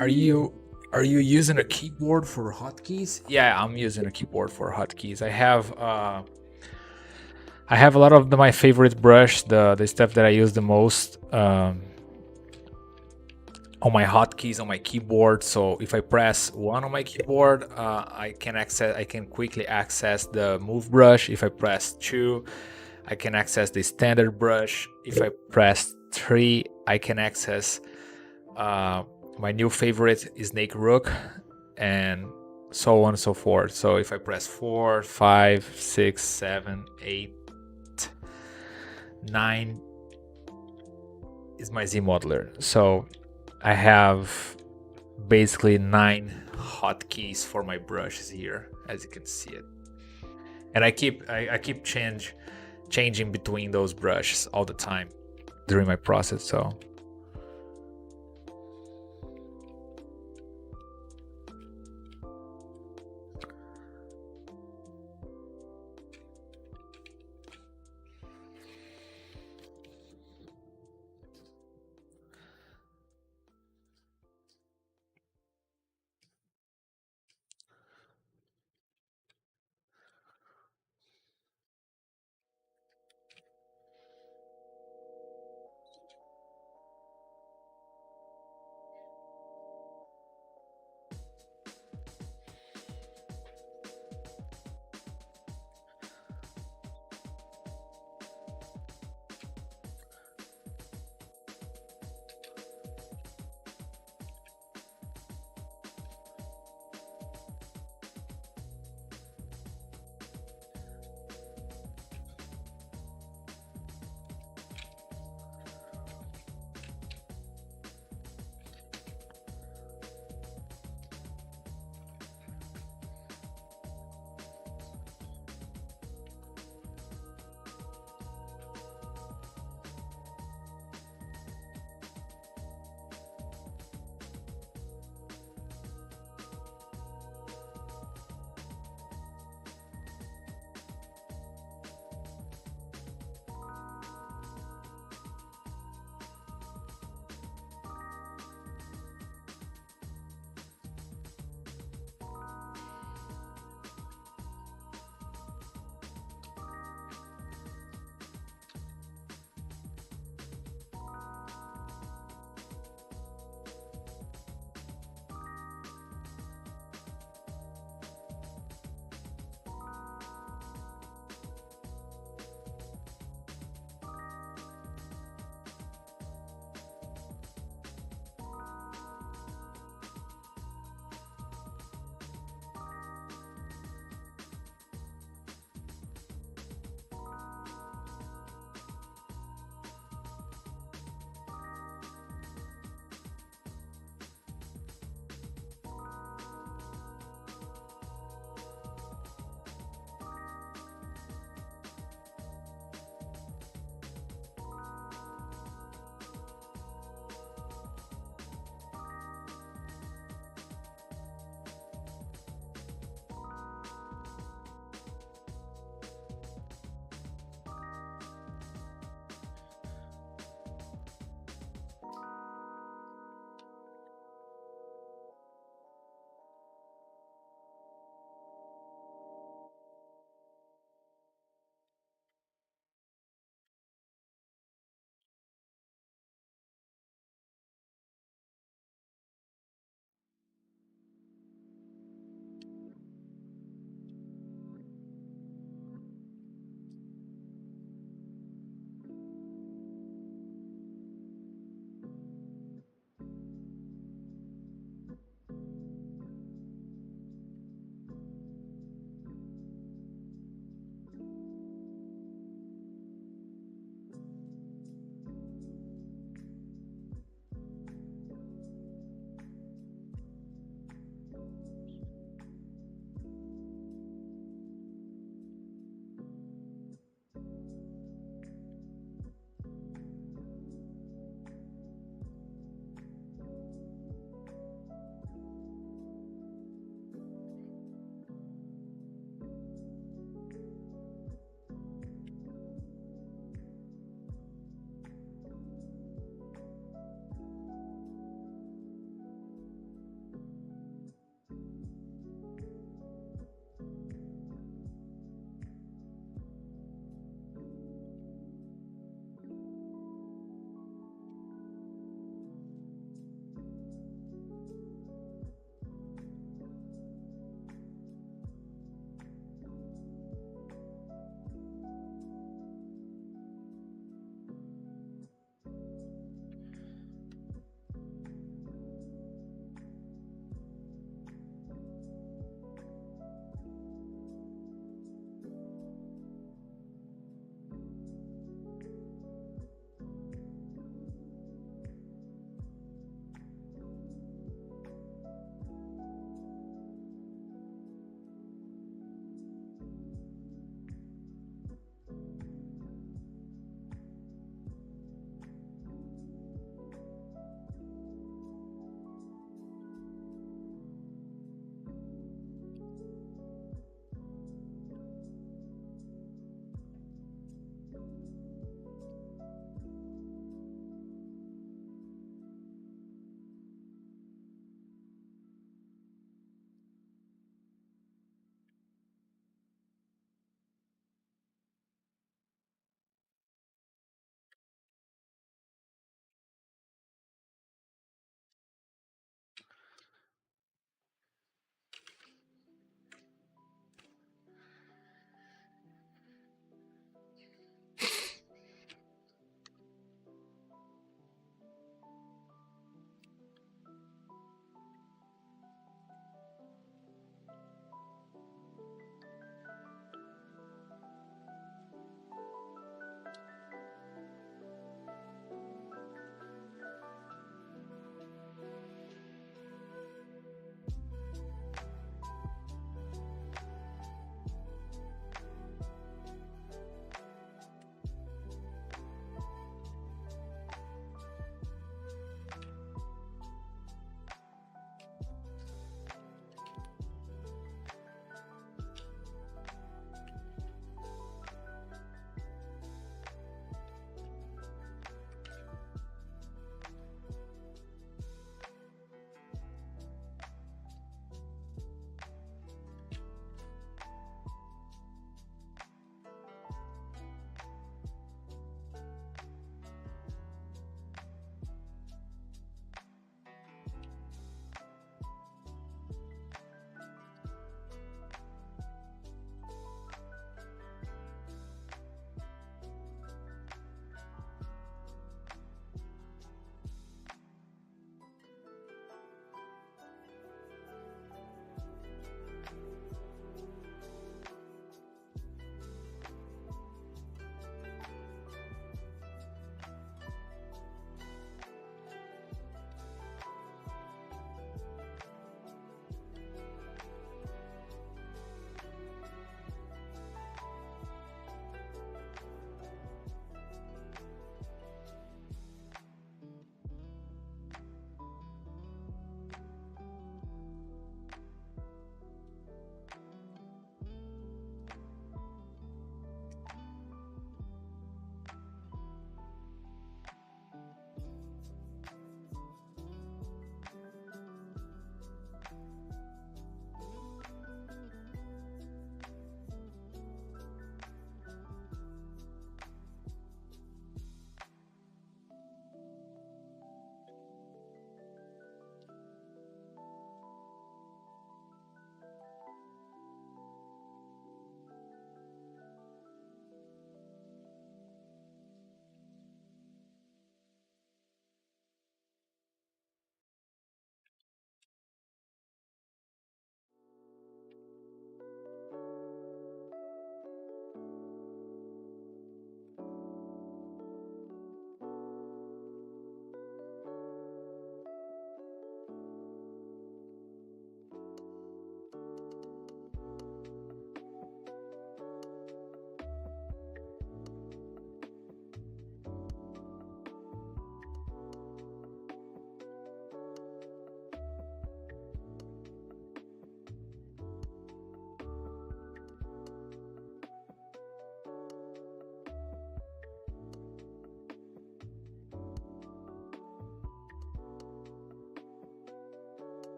Are you using a keyboard for hotkeys? Yeah, I'm using a keyboard for hotkeys. I have a lot of my favorite brush, the stuff that I use the most. on my hotkeys on my keyboard. So if I press 1 on my keyboard, I can quickly access the move brush. If I press 2, I can access the standard brush. If I press 3, I can access my new favorite Snake Rook, and so on and so forth. So if I press 4, 5, 6, 7, 8, 9 is my Z modeler. So I have basically 9 hotkeys for my brushes here, as you can see it. And I keep changing between those brushes all the time during my process. So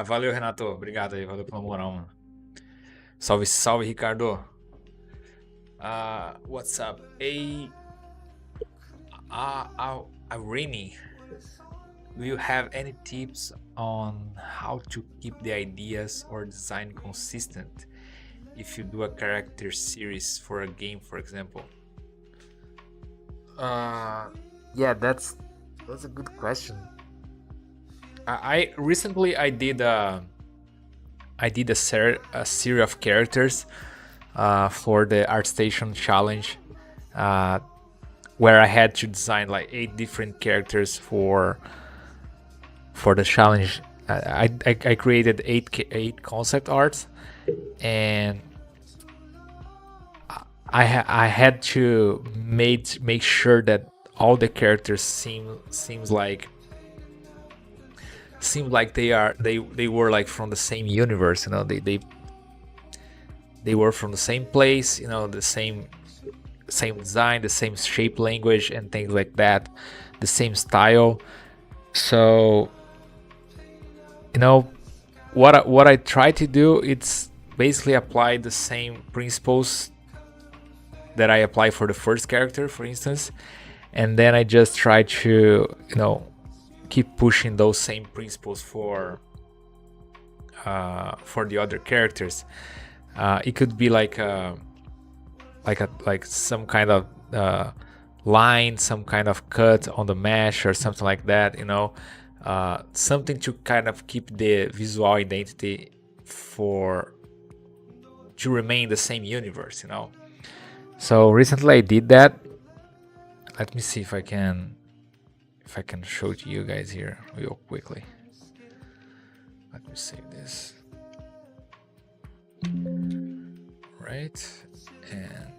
Valeu, Renato. Obrigado aí, valeu pela moral, mano. Salve, salve, Ricardo. What's up? Rini, do you have any tips on how to keep the ideas or design consistent if you do a character series for a game, for example? Yeah, that's a good question. I recently did a series of characters for the ArtStation challenge, where I had to design like 8 different characters for the challenge. I created eight concept arts, and I had to make sure that all the characters seems like they were like from the same universe, you know. They were from the same place, you know, the same design, the same shape, language, and things like that, the same style. So, you know, what I try to do, it's basically apply the same principles that I apply for the first character, for instance, and then I just try to, you know, keep pushing those same principles for the other characters. It could be like some kind of line, some kind of cut on the mesh or something like that, you know, something to kind of keep the visual identity to remain the same universe, you know. So recently I did that. Let me see if I can show to you guys here real quickly. Let me save this. Right, and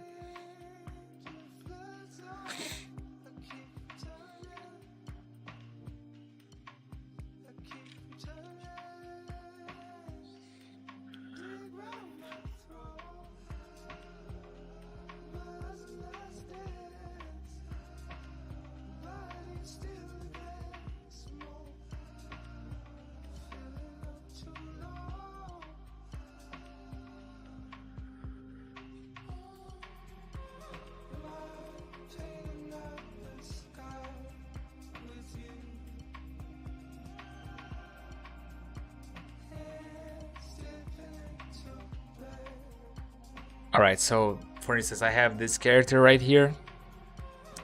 all right, so for instance, I have this character right here,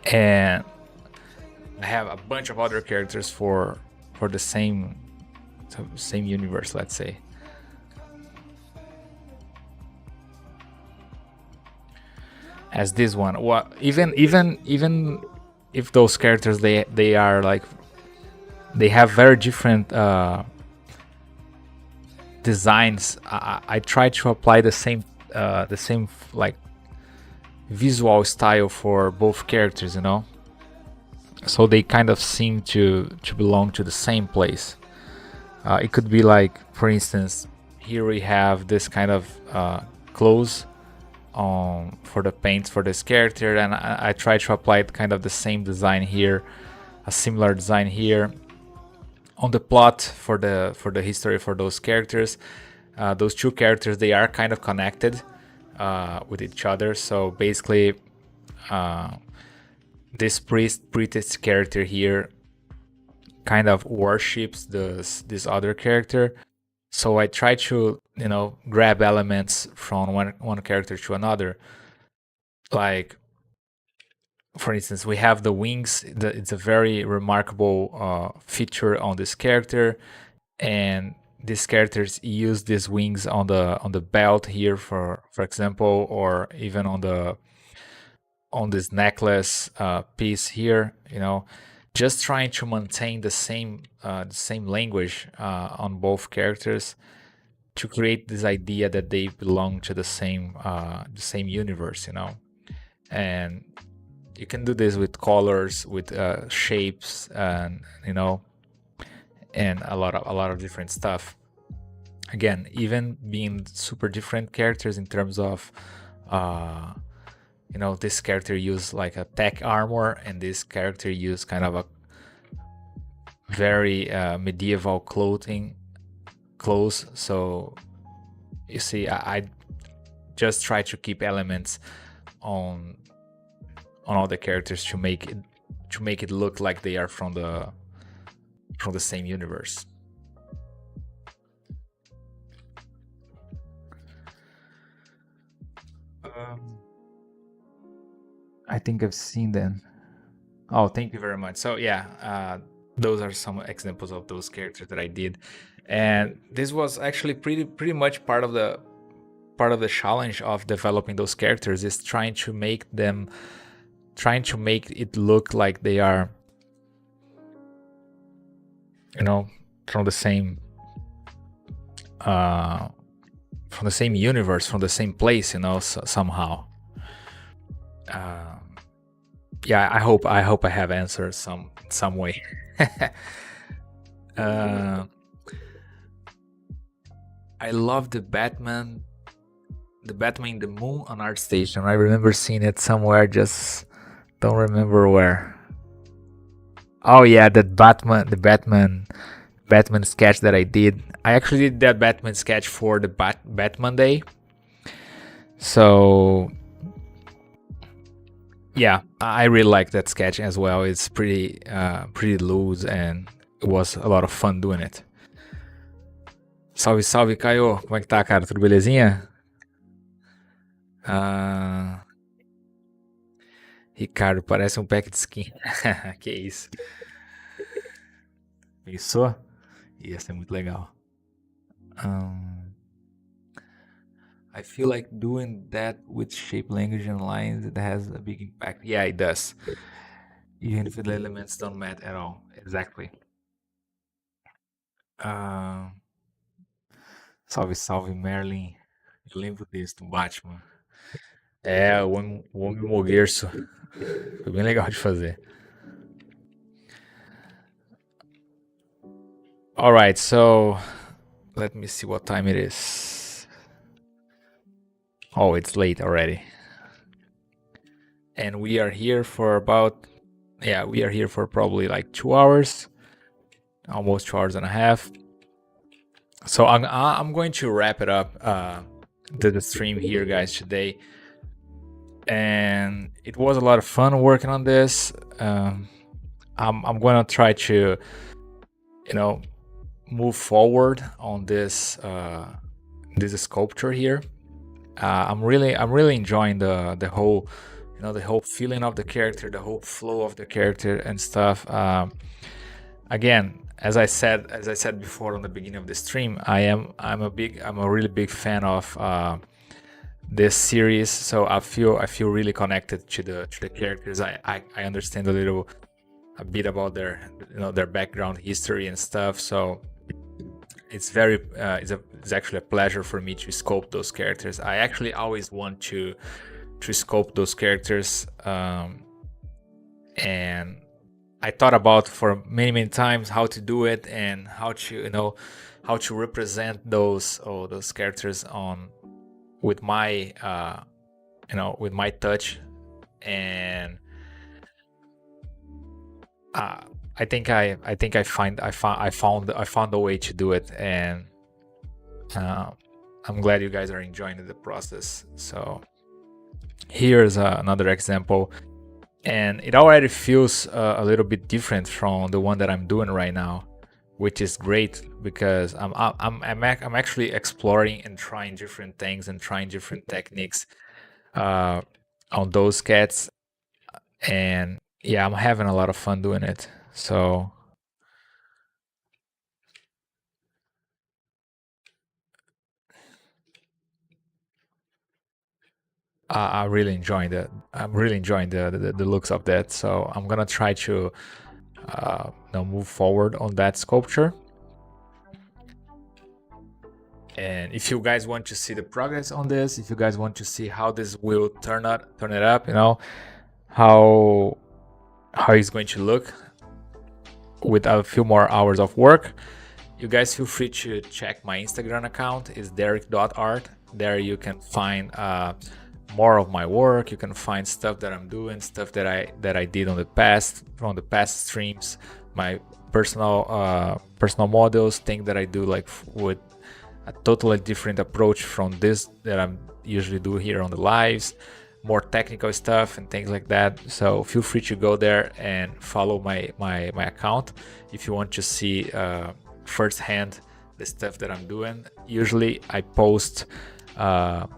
and I have a bunch of other characters for the same universe, let's say. As this one, even if those characters they are like, they have very different designs, I try to apply the same like visual style for both characters, you know, so they kind of seem to belong to the same place. It could be like, for instance, here we have this kind of clothes for the paints for this character, and I try to apply kind of the same design here, a similar design here on the plot for the history for those characters. Those two characters, they are kind of connected with each other. So basically, this priestess character here kind of worships this other character. So I try to, you know, grab elements from one character to another. Like, for instance, we have the wings. It's a very remarkable feature on this character, and these characters use these wings on the belt here, for example, or even on this necklace piece here. You know, just trying to maintain the same language on both characters to create this idea that they belong to the same universe. You know, and you can do this with colors, with shapes, and you know, and a lot of different stuff. Again, even being super different characters in terms of you know, this character use like a tech armor, and this character use kind of a very medieval clothing. close. So you see, I just try to keep elements on all the characters to make it look like they are from the same universe. I think I've seen them. Oh, thank you very much. So yeah, those are some examples of those characters that I did, and this was actually pretty much part of the challenge of developing those characters, is trying to make it look like they are, you know, from the same universe, from the same place, you know, somehow. Yeah, I hope I have answered some way. I love the Batman in the Moon on ArtStation. I remember seeing it somewhere, just don't remember where. Oh yeah, the Batman sketch that I did. I actually did that Batman sketch for the Batman Day. So yeah, I really like that sketch as well. It's pretty loose, and it was a lot of fun doing it. Salve, salve, Caio. Como é que tá, cara? Tudo belezinha? Ricardo, parece um pack de skin. Que isso? Pensou? Ia ser muito legal. I feel like doing that with shape language and lines, it has a big impact. Yeah, it does. Even if the elements don't matter at all. Exactly. Salve, salve, Merlin. Eu lembro desse do Batman. É, o Homem Moguerço. Foi bem legal de fazer. Alright, so let me see what time it is. Oh, it's late already. And we are here for probably like 2 hours, almost 2 hours and a half. So I'm going to wrap it up, the stream here, guys, today. And it was a lot of fun working on this. I'm gonna try to, you know, move forward on this sculpture here. I'm really enjoying the whole, you know, the whole feeling of the character, the whole flow of the character and stuff. Again, as I said before on the beginning of the stream, I'm a really big fan of this series. So I feel really connected to the characters. I understand a bit about their, you know, their background history and stuff. So it's actually a pleasure for me to sculpt those characters. I actually always want to sculpt those characters, and I thought about for many times how to do it and how to, you know, how to represent those characters with my you know, with my touch. And I think I found a way to do it, and I'm glad you guys are enjoying the process. So here's another example, and it already feels a little bit different from the one that I'm doing right now, which is great because I'm actually exploring and trying different things and trying different techniques on those cats, and yeah, I'm having a lot of fun doing it. So I'm really enjoying the looks of that. So I'm gonna try to now move forward on that sculpture. And if you guys want to see the progress on this, if you guys want to see how this will turn it up, you know, how it's going to look with a few more hours of work, you guys feel free to check my Instagram account. It's deryck.art. There you can find more of my work. You can find stuff that I'm doing, stuff that I did on the past, from the past streams, my personal models, things that I do like with a totally different approach from this that I'm usually do here on the lives, more technical stuff and things like that. So feel free to go there and follow my account if you want to see firsthand the stuff that I'm doing. Usually I post on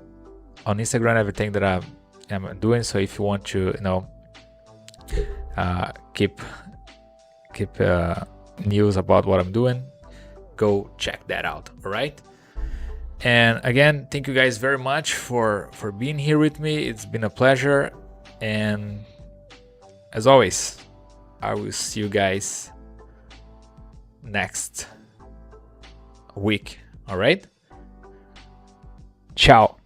Instagram everything that I'm doing. So if you want to, keep news about what I'm doing, go check that out. All right. And again, thank you guys very much for being here with me. It's been a pleasure. And as always, I will see you guys next week. All right. Ciao.